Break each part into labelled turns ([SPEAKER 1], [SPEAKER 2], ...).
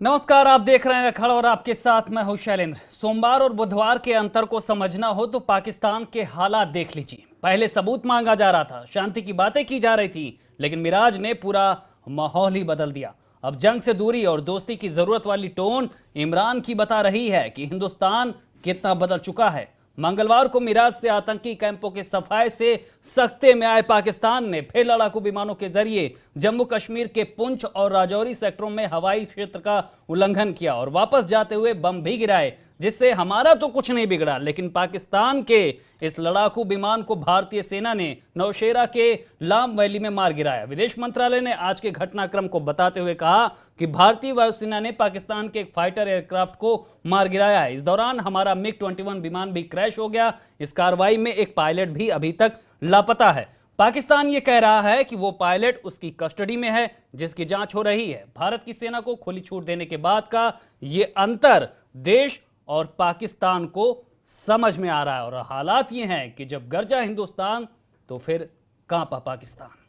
[SPEAKER 1] नमस्कार, आप देख रहे हैं खड़ा और आपके साथ मैं हूं शैलेंद्र। सोमवार और बुधवार के अंतर को समझना हो तो पाकिस्तान के हालात देख लीजिए। पहले सबूत मांगा जा रहा था, शांति की बातें की जा रही थी, लेकिन मिराज ने पूरा माहौल ही बदल दिया। अब जंग से दूरी और दोस्ती की जरूरत वाली टोन इमरान की बता रही है कि हिंदुस्तान कितना बदल चुका है। मंगलवार को मिराज से आतंकी कैंपों के सफाए से सख्ते में आए पाकिस्तान ने फिर लड़ाकू विमानों के जरिए जम्मू कश्मीर के पुंछ और राजौरी सेक्टरों में हवाई क्षेत्र का उल्लंघन किया और वापस जाते हुए बम भी गिराए, जिससे हमारा तो कुछ नहीं बिगड़ा, लेकिन पाकिस्तान के इस लड़ाकू विमान को भारतीय सेना ने नौशेरा के लाम वैली में मार गिराया। विदेश मंत्रालय ने आज के घटनाक्रम को बताते हुए कहा कि भारतीय वायुसेना ने पाकिस्तान के एक फाइटर एयरक्राफ्ट को मार गिराया है। इस दौरान हमारा मिग-21 विमान भी क्रैश हो गया। इस कार्रवाई में एक पायलट भी अभी तक लापता है। पाकिस्तान ये कह रहा है कि वो पायलट उसकी कस्टडी में है, जिसकी जांच हो रही है। भारत की सेना को खुली छूट देने के बाद का ये अंतर देश और पाकिस्तान को समझ में आ रहा है और हालात ये हैं कि जब गरजा हिंदुस्तान तो फिर कांपा पाकिस्तान।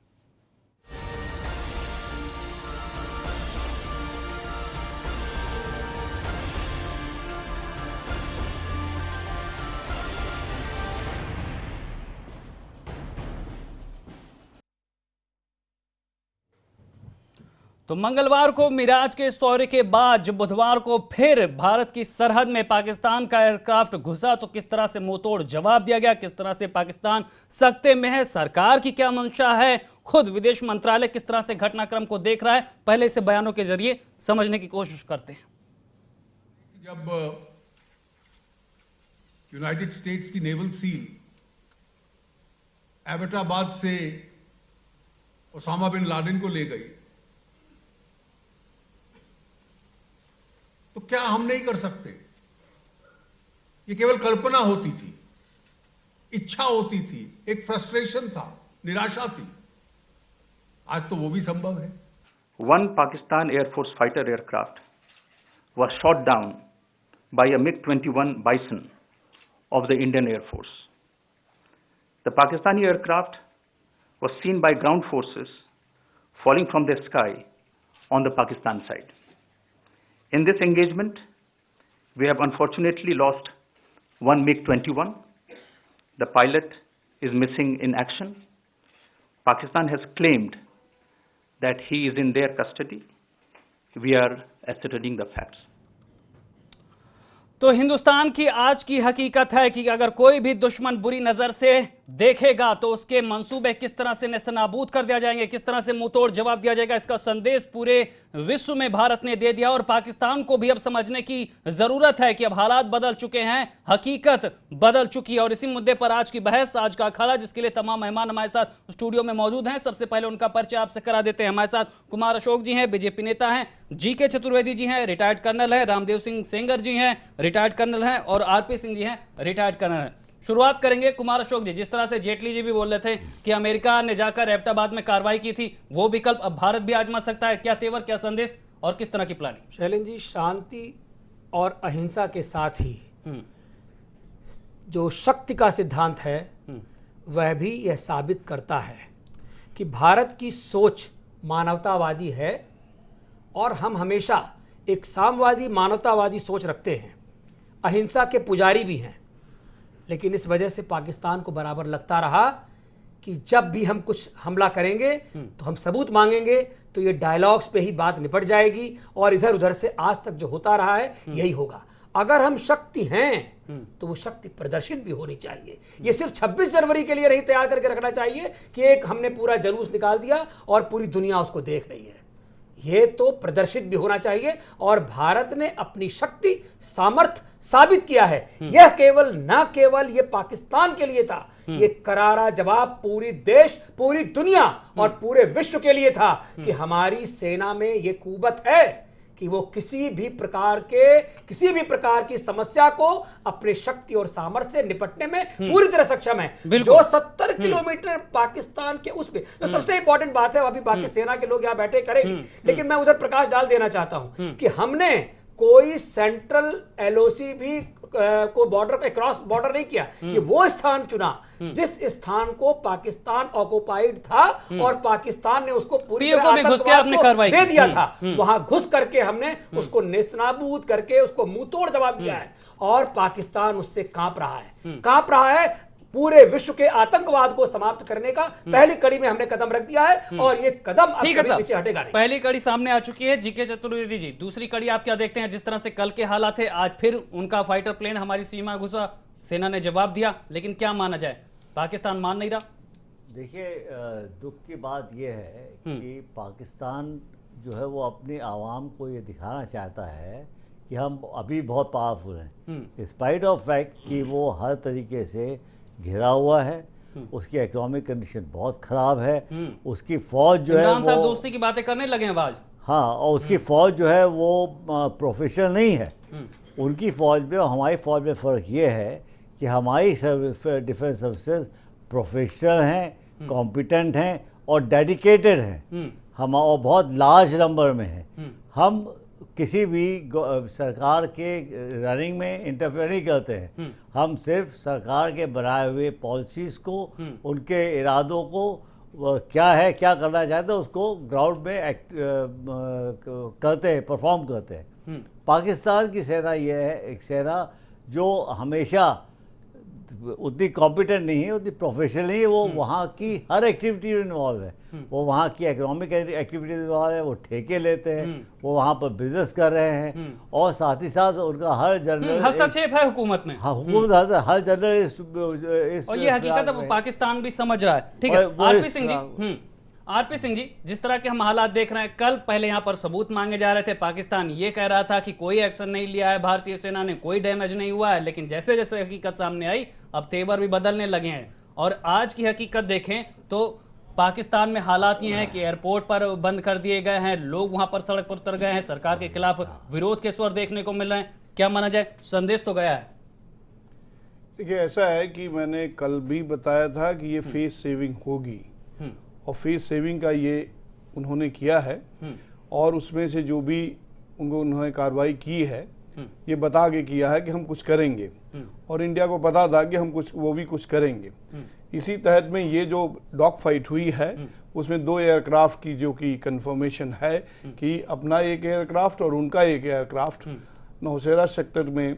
[SPEAKER 1] तो मंगलवार को मिराज के शौर्य के बाद जब बुधवार को फिर भारत की सरहद में पाकिस्तान का एयरक्राफ्ट घुसा तो किस तरह से मुंहतोड़ जवाब दिया गया, किस तरह से पाकिस्तान सख्ते में है, सरकार की क्या मंशा है, खुद विदेश मंत्रालय किस तरह से घटनाक्रम को देख रहा है, पहले इसे बयानों के जरिए समझने की कोशिश करते हैं।
[SPEAKER 2] जब यूनाइटेड स्टेट्स की नेवल सील एबटाबाद से ओसामा बिन लादेन को ले गई तो क्या हम नहीं कर सकते? ये केवल कल्पना होती थी, इच्छा होती थी, एक फ्रस्ट्रेशन था, निराशा थी। आज तो वो भी संभव है।
[SPEAKER 3] One Pakistan Air Force fighter aircraft was shot down by a MiG-21 Bison of the Indian Air Force. The Pakistani aircraft was seen by ground forces falling from the sky on the Pakistan side. In this engagement, we have unfortunately lost one MiG-21. The pilot is missing in action. Pakistan has claimed that he is in their custody. We are ascertaining the facts.
[SPEAKER 1] तो हिंदुस्तान की आज की हकीकत है कि अगर कोई भी दुश्मन बुरी नजर से देखेगा तो उसके मंसूबे किस तरह से नेस्तनाबूद कर दिया जाएंगे, किस तरह से मुंहतोड़ जवाब दिया जाएगा। इसका संदेश पूरे विश्व में भारत ने दे दिया और पाकिस्तान को भी अब समझने की जरूरत है कि अब हालात बदल चुके हैं, हकीकत बदल चुकी है। और इसी मुद्दे पर आज की बहस, आज का अखाड़ा, जिसके लिए तमाम मेहमान हमारे साथ स्टूडियो में मौजूद हैं। सबसे पहले उनका परिचय आपसे करा देते हैं। हमारे साथ कुमार अशोक जी हैं, बीजेपी नेता हैं, जीके चतुर्वेदी जी हैं, रिटायर्ड कर्नल है, रामदेव सिंह सेंगर जी हैं, रिटायर्ड कर्नल हैं, और आरपी सिंह जी हैं, रिटायर्ड कर्नल हैं। शुरुआत करेंगे कुमार अशोक जी। जिस तरह से जेटली जी भी बोल रहे थे कि अमेरिका ने जाकर एबटाबाद में कार्रवाई की थी, वो विकल्प अब भारत भी आजमा सकता है। क्या तेवर, क्या संदेश और किस तरह की प्लानिंग?
[SPEAKER 4] शैलेंद्र जी, शांति और अहिंसा के साथ ही जो शक्ति का सिद्धांत है वह भी यह साबित करता है कि भारत की सोच मानवतावादी है और हम हमेशा एक साम्यवादी मानवतावादी सोच रखते हैं, अहिंसा के पुजारी भी हैं। लेकिन इस वजह से पाकिस्तान को बराबर लगता रहा कि जब भी हम कुछ हमला करेंगे तो हम सबूत मांगेंगे तो ये डायलॉग्स पे ही बात निपट जाएगी और इधर उधर से आज तक जो होता रहा है यही होगा। अगर हम शक्ति हैं तो वो शक्ति प्रदर्शित भी होनी चाहिए। ये सिर्फ 26 जनवरी के लिए नहीं तैयार करके रखना चाहिए कि एक हमने पूरा जुलूस निकाल दिया और पूरी दुनिया उसको देख रही है। ये तो प्रदर्शित भी होना चाहिए और भारत ने अपनी शक्ति सामर्थ्य साबित किया है। यह केवल न केवल ये पाकिस्तान के लिए था, ये करारा जवाब पूरी देश, पूरी दुनिया और पूरे विश्व के लिए था कि हमारी सेना में ये कुव्वत है कि वो किसी भी प्रकार की समस्या को अपने शक्ति और सामर्थ्य से निपटने में पूरी तरह सक्षम है। जो 70 किलोमीटर पाकिस्तान के उस पे तो सबसे इंपॉर्टेंट बात है, अभी बाकी सेना के लोग यहाँ बैठे करेंगे, लेकिन मैं उधर प्रकाश डाल देना चाहता हूं कि हमने कोई सेंट्रल एलओसी भी को बॉर्डर क्रॉस बॉर्डर नहीं किया। ये वो स्थान चुना जिस स्थान को पाकिस्तान ऑक्युपाइड था और पाकिस्तान ने उसको पूरी
[SPEAKER 1] पीओ को भी घुस के आपने कार्रवाई
[SPEAKER 4] दे
[SPEAKER 1] की।
[SPEAKER 4] दिया था। वहां घुस करके हमने उसको नेस्तनाबूद करके उसको मुंह तोड़ जवाब दिया है और पाकिस्तान उससे कांप रहा है। पूरे विश्व के आतंकवाद को समाप्त करने का पहली कड़ी में हमने कदम रख दिया है और ये कदम अब
[SPEAKER 1] ठीक है
[SPEAKER 4] कभी पीछे हटेगा नहीं।
[SPEAKER 1] पहली कड़ी सामने आ चुकी है। जीके चतुर्वेदी जी, दूसरी कड़ी आप क्या देखते हैं? जिस तरह से कल के हालात थे, आज फिर उनका फाइटर प्लेन हमारी सीमा घुसा, सेना ने जवाब दिया, लेकिन क्या माना जाए, पाकिस्तान मान नहीं रहा।
[SPEAKER 5] देखिए, दुख की बात यह है कि पाकिस्तान जो है वो अपनी आवाम को ये दिखाना चाहता है कि हम अभी बहुत पावरफुल हैं, स्पाइट ऑफ फैक्ट कि वो हर तरीके से घिरा हुआ है, उसकी इकोनॉमिक कंडीशन बहुत ख़राब है, उसकी फ़ौज जो है
[SPEAKER 1] इमरान साहब
[SPEAKER 5] वो,
[SPEAKER 1] दोस्ती की बातें करने लगे हैं आज।
[SPEAKER 5] हाँ, और उसकी फ़ौज जो है वो प्रोफेशनल नहीं है। उनकी फ़ौज में और हमारी फ़ौज में फ़र्क ये है कि हमारी डिफेंस सर्विसेज प्रोफेशनल हैं, कॉम्पिटेंट हैं और डेडिकेटेड हैं। हम और बहुत लार्ज नंबर में हैं। हम किसी भी सरकार के रनिंग में इंटरफेयर नहीं करते हैं। हम सिर्फ सरकार के बनाए हुए पॉलिसीज़ को, उनके इरादों को, क्या है, क्या करना चाहते हैं, उसको ग्राउंड में करते हैं, परफॉर्म करते हैं। पाकिस्तान की सेना ये है एक सेना जो हमेशा उतनी कॉम्पिटेंट नहीं है, उतनी प्रोफेशनल नहीं है। वो वहाँ की हर एक्टिविटी में इन्वॉल्व है। वो वहाँ की इकोनॉमिक एक्टिविटी में इन्वॉल्व है, वो ठेके लेते हैं, वो वहाँ पर बिजनेस कर रहे हैं और साथ ही साथ उनका हर जनरल
[SPEAKER 1] हस्तक्षेप है हुकूमत में।
[SPEAKER 5] हाँ, हुकूमत हर जनरल
[SPEAKER 1] और ये हकीकत अब पाकिस्तान भी समझ रहा है। ठीक है, आरपी सिंह जी, जिस तरह के हम हालात देख रहे हैं, कल पहले यहाँ पर सबूत मांगे जा रहे थे, पाकिस्तान ये कह रहा था कि कोई एक्शन नहीं लिया है भारतीय सेना ने, कोई डैमेज नहीं हुआ है, लेकिन जैसे जैसे हकीकत सामने आई अब तेवर भी बदलने लगे हैं। और आज की हकीकत देखें तो पाकिस्तान में हालात ये हैं कि एयरपोर्ट पर बंद कर दिए गए हैं, लोग वहां पर सड़क पर उतर गए हैं, सरकार के खिलाफ विरोध के स्वर देखने को मिल रहे हैं। क्या माना जाए, संदेश तो गया है।
[SPEAKER 6] देखिए, ऐसा है कि मैंने कल भी बताया था कि ये फेस सेविंग होगी और फेस सेविंग का ये उन्होंने किया है और उसमें से जो भी उन्होंने कार्रवाई की है ये बता के किया है कि हम कुछ करेंगे और इंडिया को पता था कि हम वो भी कुछ करेंगे। इसी तहत में ये जो डॉग फाइट हुई है उसमें 2 एयरक्राफ्ट की जो कि कंफर्मेशन है कि अपना एक एयरक्राफ्ट और उनका एक एयरक्राफ्ट नौशेरा सेक्टर में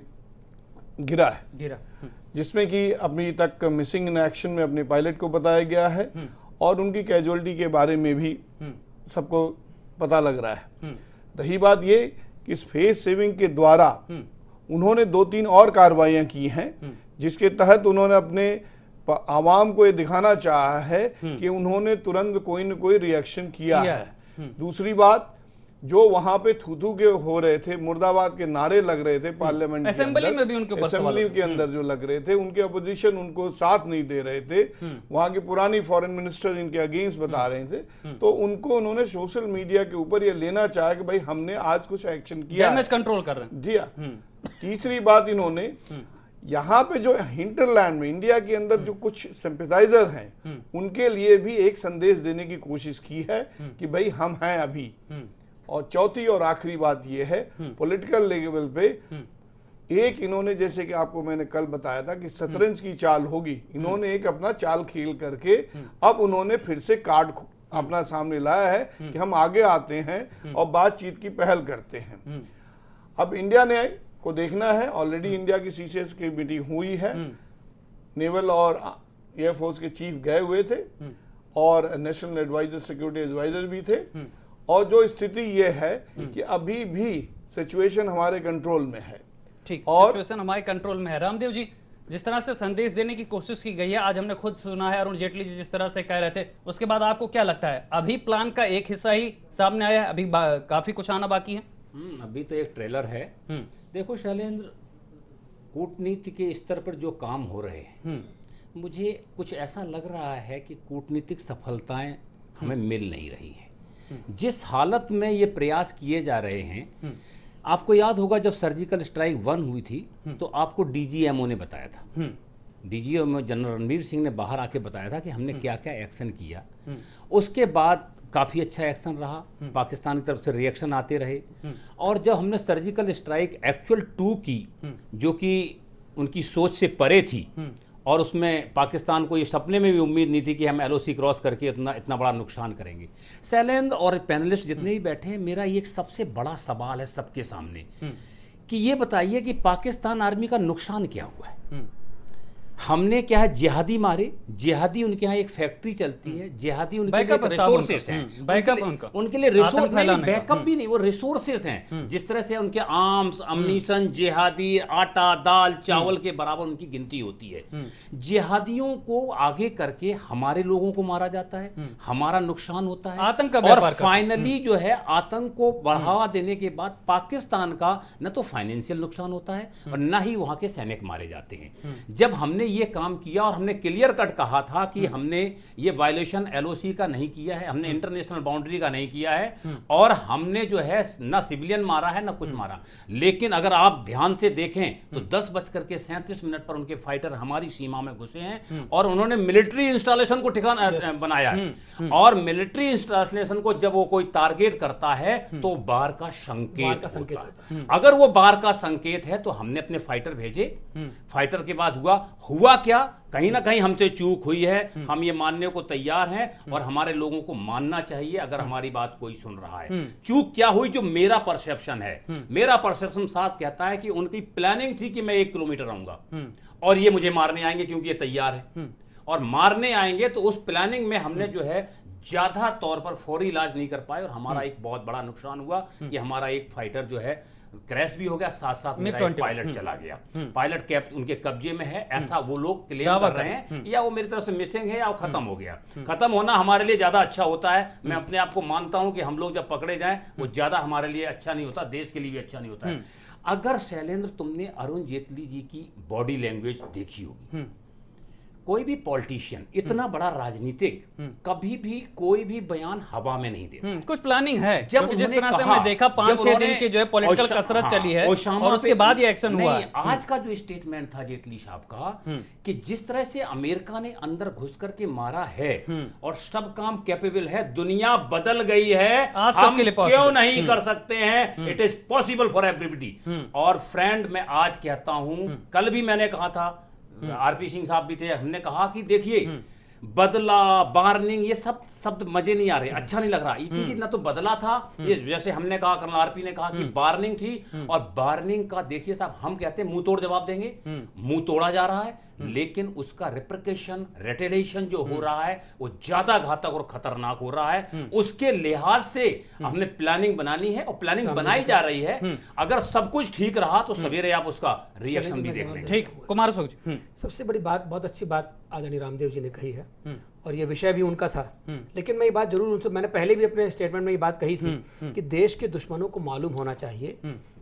[SPEAKER 6] गिरा है, जिसमें कि अभी तक मिसिंग इन एक्शन में अपने पायलट को बताया गया है और उनकी कैजुअलिटी के बारे में भी सबको पता लग रहा है। रही बात ये कि इस फेस सेविंग के द्वारा उन्होंने 2-3 और कार्रवाइयां की हैं जिसके तहत उन्होंने अपने आवाम को ये दिखाना चाहा है कि उन्होंने तुरंत कोई न कोई रिएक्शन किया है। दूसरी बात, जो वहां पे थू के हो रहे थे, मुर्दाबाद के नारे लग रहे थे पार्लियामेंट
[SPEAKER 1] असेंबली में भी उनके ऊपर
[SPEAKER 6] असेंबली के अंदर जो लग रहे थे, उनके अपोजिशन उनको साथ नहीं दे रहे थे, वहां की पुरानी फॉरेन मिनिस्टर इनके अगेंस्ट बता रहे थे, तो उनको उन्होंने सोशल मीडिया के ऊपर ये लेना चाहा कि भाई हमने आज कुछ एक्शन किया,
[SPEAKER 1] डैमेज कंट्रोल कर रहे हैं।
[SPEAKER 6] जी हाँ। तीसरी बात, इन्होंने यहाँ पे जो हिंटरलैंड में इंडिया के अंदर जो कुछ सिंपैथाइजर हैं उनके लिए भी एक संदेश देने की कोशिश की है कि भाई हम हैं अभी। और चौथी और आखिरी बात यह है, पॉलिटिकल लेवल पे एक इन्होंने, जैसे कि आपको मैंने कल बताया था कि शतरंज की चाल होगी, इन्होंने एक अपना चाल खेल करके अब उन्होंने फिर से कार्ड अपना सामने लाया है कि हम आगे आते हैं और बातचीत की पहल करते हैं। अब इंडिया ने को देखना है, ऑलरेडी इंडिया की सीसीएस की मीटिंग हुई है, नेवल और एयरफोर्स के चीफ गए हुए थे और नेशनल एडवाइजर, सिक्योरिटी एडवाइजर भी थे, और जो स्थिति ये है कि अभी भी सिचुएशन हमारे कंट्रोल में है।
[SPEAKER 1] ठीक, सिचुएशन हमारे कंट्रोल में है। रामदेव जी, जिस तरह से संदेश देने की कोशिश की गई है, आज हमने खुद सुना है, अरुण जेटली जी जिस तरह से कह रहे थे, उसके बाद आपको क्या लगता है, अभी प्लान का एक हिस्सा ही सामने आया है, अभी काफी कुछ आना बाकी है?
[SPEAKER 7] अभी तो एक ट्रेलर है। देखो शैलेंद्र, कूटनीति के स्तर पर जो काम हो रहे हैं, मुझे कुछ ऐसा लग रहा है कि कूटनीतिक सफलताएं हमें मिल नहीं रही हैं। जिस हालत में ये प्रयास किए जा रहे हैं, आपको याद होगा जब सर्जिकल स्ट्राइक 1 हुई थी तो आपको डीजीएमओ ने बताया था, डीजीएमओ जनरल रणबीर सिंह ने बाहर आके बताया था कि हमने क्या क्या एक्शन किया। उसके बाद काफ़ी अच्छा एक्शन रहा, पाकिस्तान की तरफ से रिएक्शन आते रहे। और जब हमने सर्जिकल स्ट्राइक एक्चुअल 2 की, जो कि उनकी सोच से परे थी, और उसमें पाकिस्तान को ये सपने में भी उम्मीद नहीं थी कि हम LOC क्रॉस करके इतना बड़ा नुकसान करेंगे। शैलेंद्र और पैनलिस्ट जितने भी बैठे हैं, मेरा ये एक सबसे बड़ा सवाल है सबके सामने कि ये बताइए कि पाकिस्तान आर्मी का नुकसान क्या हुआ है। हमने क्या है, जिहादी मारे, जिहादी उनके यहाँ एक फैक्ट्री चलती है, जिहादी उनके लिए रिसोर्सेस हैं,
[SPEAKER 1] बैकअप
[SPEAKER 7] उनके लिए रिसोर्स बैकअप भी नहीं, वो रिसोर्सेस हैं। जिस तरह से उनके आर्म्स, अम्यूनिशन, जिहादी, आटा, दाल, चावल के बराबर उनकी गिनती होती है। जिहादियों को आगे करके हमारे लोगों को मारा जाता है, हमारा नुकसान होता है,
[SPEAKER 1] आतंक का
[SPEAKER 7] और
[SPEAKER 1] व्यापार
[SPEAKER 7] फाइनली जो है आतंक को बढ़ावा देने के बाद पाकिस्तान का न तो फाइनेंशियल नुकसान होता है और न ही वहां के सैनिक मारे जाते हैं। जब हमने ये काम किया और हमने क्लियर कट कहा था कि हमने ये वायलेशन LOC का नहीं किया है, हमने इंटरनेशनल बाउंड्री का नहीं किया है, और हमने जो है ना सिविलियन मारा है ना कुछ मारा। लेकिन अगर आप ध्यान से देखें तो 10:37 पर उनके फाइटर हमारी सीमा में घुसे हैं और उन्होंने मिलिट्री इंस्टॉलेशन को ठिकाना बनाया है। और मिलिट्री इंस्टॉलेशन को जब वो कोई टारगेट करता है तो बाहर का संकेत होता है। अगर वो बाहर का संकेत है तो हमने अपने फाइटर भेजे, फाइटर के बाद हुआ क्या, कहीं ना कहीं हमसे चूक हुई है, हम ये मानने को तैयार हैं और हमारे लोगों को मानना चाहिए अगर हमारी बात कोई सुन रहा है। चूक क्या हुई, जो मेरा परसेप्शन है, मेरा परसेप्शन साथ कहता है कि उनकी प्लानिंग थी कि मैं 1 किलोमीटर आऊंगा और ये मुझे मारने आएंगे क्योंकि ये तैयार है, और मारने आएंगे तो उस प्लानिंग में हमने जो है ज्यादा तौर पर फौरी इलाज नहीं कर पाए और हमारा एक बहुत बड़ा नुकसान हुआ कि हमारा एक फाइटर जो है क्रैश भी हो गया, साथ साथ मेरा एक पायलट चला गया। पायलट कैप उनके कब्जे में है, ऐसा वो लोग क्लेम कर रहे हैं, या वो मेरी तरफ से मिसिंग है या वो खत्म हो गया। खत्म होना हमारे लिए ज्यादा अच्छा होता है। मैं अपने आप को मानता हूं कि हम लोग जब पकड़े जाएं वो ज्यादा हमारे लिए अच्छा नहीं होता, देश के लिए भी अच्छा नहीं होता है। अगर शैलेंद्र तुमने अरुण जेटली जी की बॉडी लैंग्वेज देखी होगी, कोई भी पॉलिटिशियन, इतना बड़ा राजनीतिक, कभी भी कोई भी बयान हवा में नहीं देता।
[SPEAKER 1] कुछ प्लानिंग है,
[SPEAKER 7] जब
[SPEAKER 1] क्योंकि जिस तरह से
[SPEAKER 7] कहा,
[SPEAKER 1] हमने देखा 5-6 दिन की जो है पॉलिटिकल
[SPEAKER 7] ओशा-
[SPEAKER 1] कसरत
[SPEAKER 7] हाँ,
[SPEAKER 1] चली है
[SPEAKER 7] ओशामा
[SPEAKER 1] और उसके
[SPEAKER 7] पे-
[SPEAKER 1] बाद ये एक्शन हुआ
[SPEAKER 7] नहीं,
[SPEAKER 1] है।
[SPEAKER 7] आज का जो स्टेटमेंट था जेटली साहब का कि जिस तरह से अमेरिका ने अंदर घुस करके मारा है और सब काम कैपेबल है, दुनिया बदल गई है,
[SPEAKER 1] आज
[SPEAKER 7] हम
[SPEAKER 1] सबके लिए
[SPEAKER 7] क्यों
[SPEAKER 1] possible।
[SPEAKER 7] नहीं कर सकते हैं, it is possible for everybody. और फ्रेंड, मैं आज कहता हूं, कल भी मैंने कहा था, RP सिंह साहब भी थे, हमने कहा कि देखिए बदला, वार्निंग, ये सब शब्द मजे नहीं आ रहे, अच्छा नहीं लग रहा, क्योंकि ना तो बदला था, ये जैसे हमने कहा, कर्नल RP ने कहा कि वार्निंग थी, और वार्निंग का देखिए साहब, हम कहते हैं मुंह तोड़ जवाब देंगे, मुंह तोड़ा जा रहा है, लेकिन उसका रिप्रिकेशन, रेटेलेशन जो हो रहा है वो ज्यादा घातक और खतरनाक हो रहा है। उसके लिहाज से हमने प्लानिंग बनानी है और प्लानिंग बनाई जा रही है। अगर सब कुछ ठीक रहा तो सवेरे आप उसका रिएक्शन भी देख लेंगे।
[SPEAKER 1] ठीक, कुमार सोच।
[SPEAKER 4] सबसे बड़ी बात, बहुत अच्छी बात आदरणीय रामदेव जी ने कही है, और ये विषय भी उनका था। लेकिन मैं ये बात जरूर उनसे, मैंने पहले भी अपने स्टेटमेंट में ये बात कही थी कि देश के दुश्मनों को मालूम होना चाहिए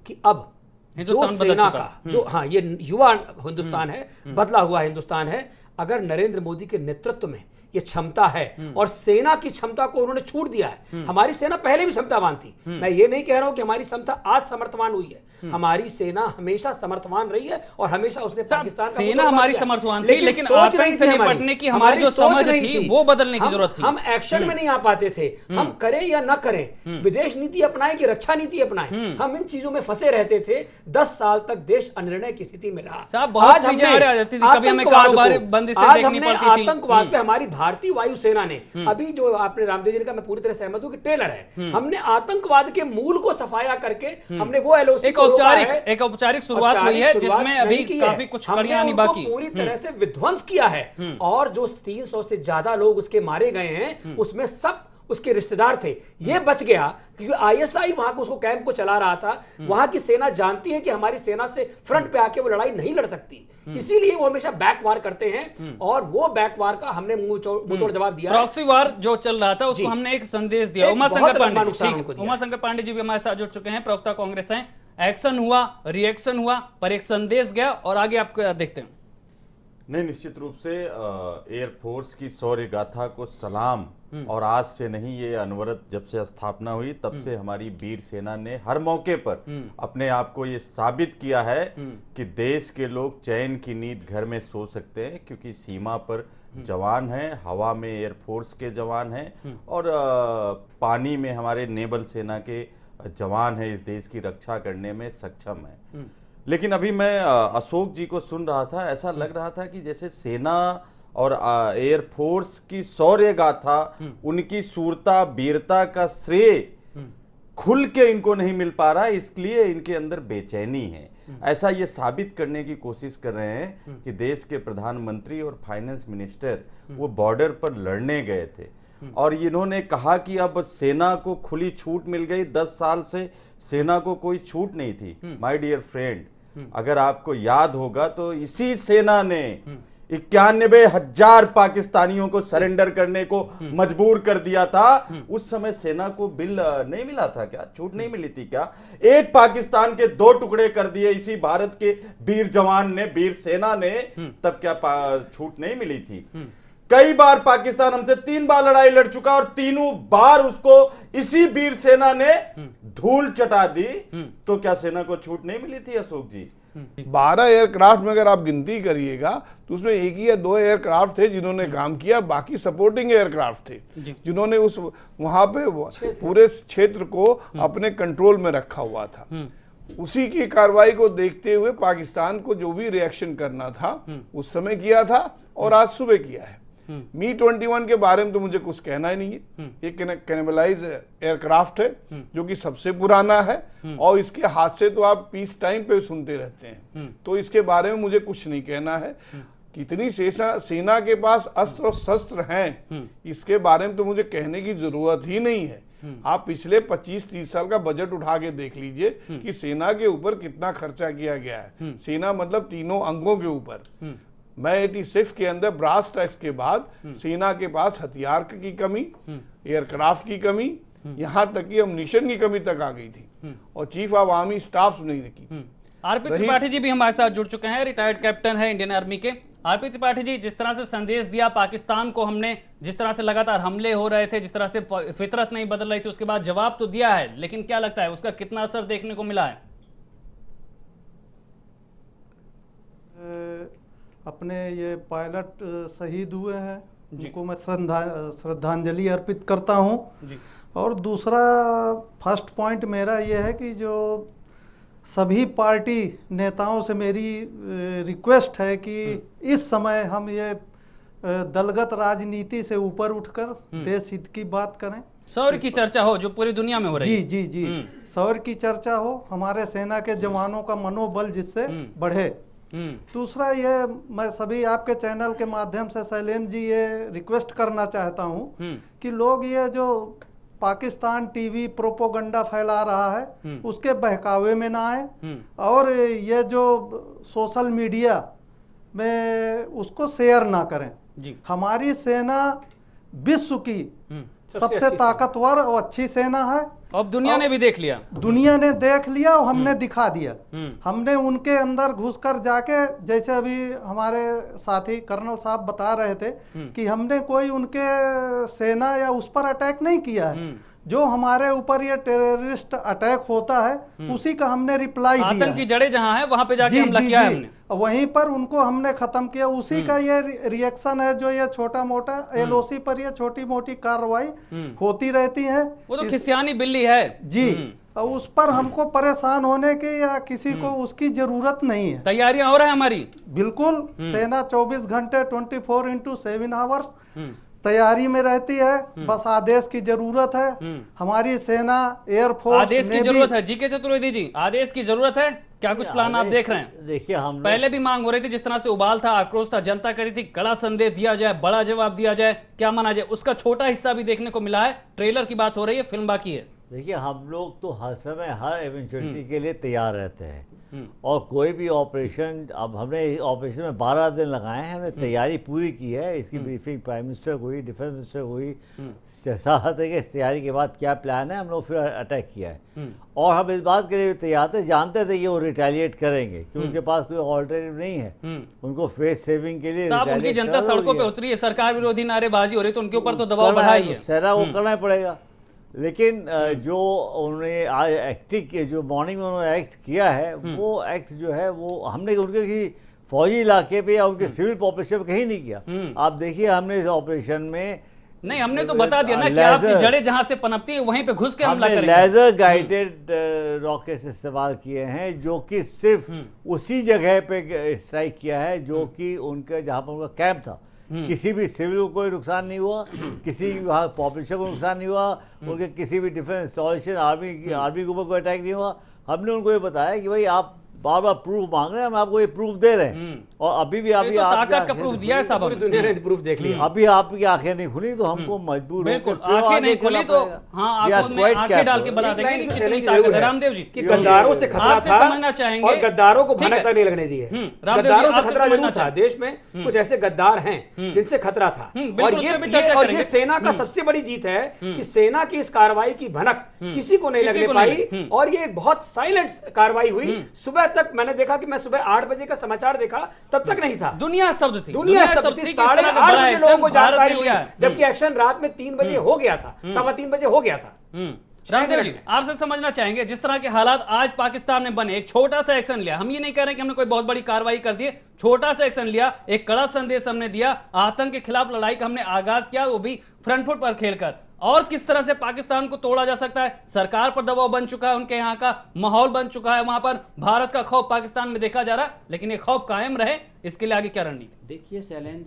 [SPEAKER 4] कि अब जो सेना का, जो हाँ ये युवा हिंदुस्तान है, बदला हुआ हिंदुस्तान है, अगर नरेंद्र मोदी के नेतृत्व में ये क्षमता है और सेना की क्षमता को उन्होंने छूट दिया है। हमारी सेना पहले भी क्षमतावान थी, मैं ये नहीं कह रहा हूं कि हमारी क्षमता आज समर्थवान हुई है, हमारी सेना हमेशा समर्थवान रही है और हमेशा उसने पाकिस्तान का
[SPEAKER 1] सेना हमारी समर्थवान थी, लेकिन आतंक से निपटने की हमारी जो समझ थी वो बदलने की जरूरत थी।
[SPEAKER 4] हम एक्शन में नहीं आ पाते थे, हम करें या ना करें, विदेश नीति अपनाएं कि रक्षा नीति अपनाएं, हम इन चीजों में फंसे रहते थे। 10 साल तक देश अनिर्णय की स्थिति में रहा।
[SPEAKER 1] साहब, बहुत चीजें आ जाती थी, कभी हमें कारोबार बंदी से देखनी पड़ती थी।
[SPEAKER 4] आतंकवाद पे हमारी भारतीय वायुसेना ने, अभी जो आपने रामदेव जी ने कहा, मैं पूरी तरह सहमत हूं कि ट्रेलर है, हमने आतंकवाद के मूल को सफाया करके हमने वो LOC
[SPEAKER 1] एक औपचारिक शुरुआत हुई है जिसमें अभी काफी कुछ कड़ियां आनी बाकी,
[SPEAKER 4] पूरी तरह से विध्वंस किया है। और जो 300 से ज्यादा लोग उसके मारे गए हैं, उसमें सब उसके रिश्तेदार थे। ये बच गया क्योंकि ISI वहां को, उसको कैंप को चला रहा था। वहां की सेना जानती है कि हमारी सेना से फ्रंट पे आके वो लड़ाई नहीं लड़ सकती, इसीलिए वो हमेशा बैक वार करते हैं, और वो बैक वार का हमने मुंह तोड़ जवाब दिया।
[SPEAKER 1] प्रॉक्सी वार जो चल रहा था उसको हमने एक संदेश दिया। उमाशंकर पांडे जी भी हमारे साथ जुड़ चुके हैं, प्रवक्ता कांग्रेस हैं। एक्शन हुआ, रिएक्शन हुआ, पर एक संदेश गया, और आगे आपको देखते हैं।
[SPEAKER 8] नहीं, निश्चित रूप से एयरफोर्स की शौर्य गाथा को सलाम। और आज से नहीं, ये अनवरत जब से स्थापना हुई तब से हमारी वीर सेना ने हर मौके पर अपने आप को ये साबित किया है कि देश के लोग चैन की नींद घर में सो सकते हैं, क्योंकि सीमा पर जवान हैं, हवा में एयरफोर्स के जवान हैं और पानी में हमारे नेवल सेना के जवान हैं, इस देश की रक्षा करने में सक्षम हैं। लेकिन अभी मैं अशोक जी को सुन रहा था, ऐसा लग रहा था कि जैसे सेना और एयरफोर्स की शौर्य गाथा, उनकी शूरता वीरता का श्रेय खुल के इनको नहीं मिल पा रहा है, इसलिए इनके अंदर बेचैनी है। ऐसा ये साबित करने की कोशिश कर रहे हैं कि देश के प्रधानमंत्री और फाइनेंस मिनिस्टर वो बॉर्डर पर लड़ने गए थे और इन्होंने कहा कि अब सेना को खुली छूट मिल गई। 10 साल से सेना को कोई छूट नहीं थी। माय डियर फ्रेंड, अगर आपको याद होगा तो इसी सेना ने 91,000 पाकिस्तानियों को सरेंडर करने को मजबूर कर दिया था। उस समय सेना को बिल नहीं मिला था क्या? छूट नहीं मिली थी क्या? एक पाकिस्तान के 2 टुकड़े कर दिए इसी भारत के वीर जवान ने, वीर सेना ने, तब क्या छूट नहीं मिली थी? कई बार पाकिस्तान हमसे 3 बार लड़ाई लड़ चुका और तीनों बार उसको इसी वीर सेना ने धूल चटा दी। तो क्या सेना को छूट नहीं मिली थी अशोक जी?
[SPEAKER 6] 12 एयरक्राफ्ट में अगर आप गिनती करिएगा तो उसमें 1 या 2 एयरक्राफ्ट थे जिन्होंने काम किया, बाकी सपोर्टिंग एयरक्राफ्ट थे जिन्होंने उस वहां पे पूरे क्षेत्र को अपने कंट्रोल में रखा हुआ था। उसी की कार्रवाई को देखते हुए पाकिस्तान को जो भी रिएक्शन करना था उस समय किया था और आज सुबह किया है। मी-21 के बारे में तो मुझे कुछ कहना ही नहीं है। ये कैनिबलाइज एयरक्राफ्ट है जो कि सबसे पुराना है और इसके हादसे तो आप पीस टाइम पे सुनते रहते हैं, तो इसके बारे में मुझे कुछ नहीं कहना है। कितनी सेना के पास अस्त्र और शस्त्र हैं इसके बारे में तो मुझे कहने की जरूरत ही नहीं है। आप पिछले 25-30 साल का बजट उठा के देख लीजिए कि सेना के ऊपर कितना खर्चा किया गया है। सेना मतलब तीनों अंगों के ऊपर। मैं 86 के अंदर ब्रास टैक्स के बाद सेना के पास हथियार की कमी, एयरक्राफ्ट की कमी, यहाँ तक कि अम्युनिशन की कमी तक आ गई थी और चीफ ऑफ आर्मी स्टाफ नहीं की।
[SPEAKER 1] आरपी त्रिपाठी जी भी हमारे साथ जुड़ चुके हैं, रिटायर्ड कैप्टन है इंडियन आर्मी के। आरपी त्रिपाठी जी, जिस तरह से संदेश दिया पाकिस्तान को हमने, जिस तरह से लगातार हमले हो रहे थे, जिस तरह से फितरत नहीं बदल रही थी, उसके बाद जवाब तो दिया है, लेकिन क्या लगता है उसका कितना असर देखने को मिला है?
[SPEAKER 9] अपने ये पायलट शहीद हुए हैं, जिनको मैं श्रद्धांजलि अर्पित करता हूं। और दूसरा फर्स्ट पॉइंट मेरा ये है कि जो सभी पार्टी नेताओं से मेरी रिक्वेस्ट है कि इस समय हम ये दलगत राजनीति से ऊपर उठकर देश हित की बात करें।
[SPEAKER 1] शौर्य की चर्चा हो जो पूरी दुनिया में हो रही है।
[SPEAKER 9] जी जी जी, शौर्य की चर्चा हो, हमारे सेना के जवानों का मनोबल जिससे बढ़े। दूसरा ये मैं सभी आपके चैनल के माध्यम से शैलेंद्र जी ये रिक्वेस्ट करना चाहता हूँ कि लोग ये जो पाकिस्तान टीवी प्रोपोगंडा फैला रहा है उसके बहकावे में ना आए और ये जो सोशल मीडिया में उसको शेयर ना करें। हमारी सेना विश्व की सबसे ताकतवर और अच्छी सेना है।
[SPEAKER 1] अब दुनिया ने भी देख लिया,
[SPEAKER 9] दुनिया ने देख लिया और हमने दिखा दिया। हमने उनके अंदर घुसकर जाके, जैसे अभी हमारे साथी कर्नल साहब बता रहे थे कि हमने कोई उनके सेना या उस पर अटैक नहीं किया है। जो हमारे ऊपर ये टेररिस्ट अटैक होता है उसी का हमने रिप्लाई दिया।
[SPEAKER 1] आतंक की जड़ें जहां है वहां पे जाके हमला किया है हमने,
[SPEAKER 9] वहीं पर उनको हमने खत्म किया। उसी का ये रिएक्शन है जो ये छोटा मोटा एलओसी पर ये छोटी मोटी कार्रवाई होती रहती है।
[SPEAKER 1] वो तो खिसियानी बिल्ली है
[SPEAKER 9] जी, और उस पर हमको परेशान होने की या किसी को उसकी जरूरत नहीं है।
[SPEAKER 1] तैयारियां हो रही है हमारी,
[SPEAKER 9] बिल्कुल। सेना 24 घंटे 24x7 आवर्स तैयारी में रहती है। बस आदेश की जरूरत है। हमारी सेना, एयरफोर्स,
[SPEAKER 1] आदेश की जरूरत है। जीके चतुर्वेदी जी, आदेश की जरूरत है। क्या कुछ प्लान आप देख रहे हैं?
[SPEAKER 5] देखिए, हम
[SPEAKER 1] पहले भी मांग हो रही थी, जिस तरह से उबाल था, आक्रोश था, जनता करी थी कड़ा संदेश दिया जाए, बड़ा जवाब दिया जाए, क्या माना जाए, उसका छोटा हिस्सा भी देखने को मिला है। ट्रेलर की बात हो रही है, फिल्म बाकी है।
[SPEAKER 5] देखिए, हम लोग तो हर समय हर इवेंचुअलिटी के लिए तैयार रहते हैं और कोई भी ऑपरेशन, अब हमने ऑपरेशन में 12 दिन लगाए हैं, हमने तैयारी पूरी की है। इसकी ब्रीफिंग प्राइम मिनिस्टर को हुई, डिफेंस मिनिस्टर को हुई, चाहते हैं कि इस तैयारी के बाद क्या प्लान है, हम लोग फिर अटैक किया है। और हम इस बात के लिए तैयार थे, जानते थे कि वो रिटेलिएट करेंगे क्योंकि उनके पास कोई ऑल्टरनेटिव नहीं है। उनको फेस सेविंग के लिए
[SPEAKER 1] साहब, उनकी जनता सड़कों पे उतरी है, सरकार विरोधी नारेबाजी हो रही, तो उनके ऊपर तो दबाव बढ़ा ही है।
[SPEAKER 5] सेना को करना ही पड़ेगा। लेकिन जो उन्होंने आज जो मॉर्निंग में उन्होंने एक्ट किया है, वो एक्ट जो है वो हमने उनके की फौजी इलाके पे या उनके सिविल पॉपुलेशन पे कहीं नहीं किया। आप देखिए हमने इस ऑपरेशन में
[SPEAKER 1] नहीं, हमने तो बता दिया ना कि आपकी जड़ें जहां से पनपती है वहीं पे घुस के हमला करेंगे।
[SPEAKER 5] लेजर गाइडेड रॉकेट्स इस्तेमाल किए हैं जो कि सिर्फ उसी जगह पे स्ट्राइक किया है जो कि उनके जहां पर उनका कैंप था। किसी भी सिविल को कोई नुकसान नहीं हुआ, किसी वहाँ पॉपुलेशन को नुकसान नहीं हुआ, उनके किसी भी डिफेंस इंस्टॉलेशन आर्मी के ऊपर कोई अटैक नहीं हुआ। हमने उनको ये बताया कि भाई आप बार बार प्रूफ मांग रहे हैं, हम आपको ये प्रूफ दे रहे हैं और अभी भी
[SPEAKER 1] तो ताकत का प्रूफ दिया है साहब,
[SPEAKER 4] पूरी दुनिया ने प्रूफ देख लिया।
[SPEAKER 5] अभी आपकी आंखें नहीं खुली तो हमको मजबूर
[SPEAKER 1] बिल्कुल आंखें नहीं खुली तो हाँ आंखों में आंखें डाल के बता देंगे कि कितनी ताकत है। रामदेव जी
[SPEAKER 4] कि गद्दारों से खतरा
[SPEAKER 1] आपसे
[SPEAKER 4] था
[SPEAKER 1] समझना चाहेंगे
[SPEAKER 4] और गद्दारों को भनक तक नहीं लगने दी है। गद्दारों से खतरा जरूर था, देश में कुछ ऐसे गद्दार हैं जिनसे खतरा था और ये सेना का सबसे बड़ी जीत है कि सेना की इस कार्रवाई की भनक किसी को नहीं लगने पाई और ये बहुत साइलेंट कार्रवाई हुई। सुबह तक मैंने देखा कि मैं सुबह 8 बजे का समाचार देखा तब तक नहीं था,
[SPEAKER 1] दुनिया स्तब्ध थी,
[SPEAKER 4] दुनिया स्तब्ध थी। 8:30 बजे लोगों को जानकारी हुई जबकि एक्शन रात में 3 बजे हो गया था, 3:15 बजे हो गया था।
[SPEAKER 1] रामदेव जी आपसे समझना चाहेंगे जिस तरह के हालात आज पाकिस्तान में बने, एक छोटा सा एक्शन लिया, हम ये नहीं कह रहे कि हमने कोई बहुत बड़ी कार्रवाई कर दी, छोटा सा एक्शन लिया, एक कड़ा संदेश हमने दिया, आतंक के खिलाफ लड़ाई का हमने आगाज किया, वो भी फ्रंट फुट पर खेलकर। और किस तरह से पाकिस्तान को तोड़ा जा सकता है, सरकार पर दबाव बन चुका है, उनके यहाँ का माहौल बन चुका है, वहां पर भारत का खौफ पाकिस्तान में देखा जा रहा है, लेकिन ये खौफ कायम रहे इसके लिए आगे क्या रणनीति?
[SPEAKER 7] देखिए शैलेंद्र,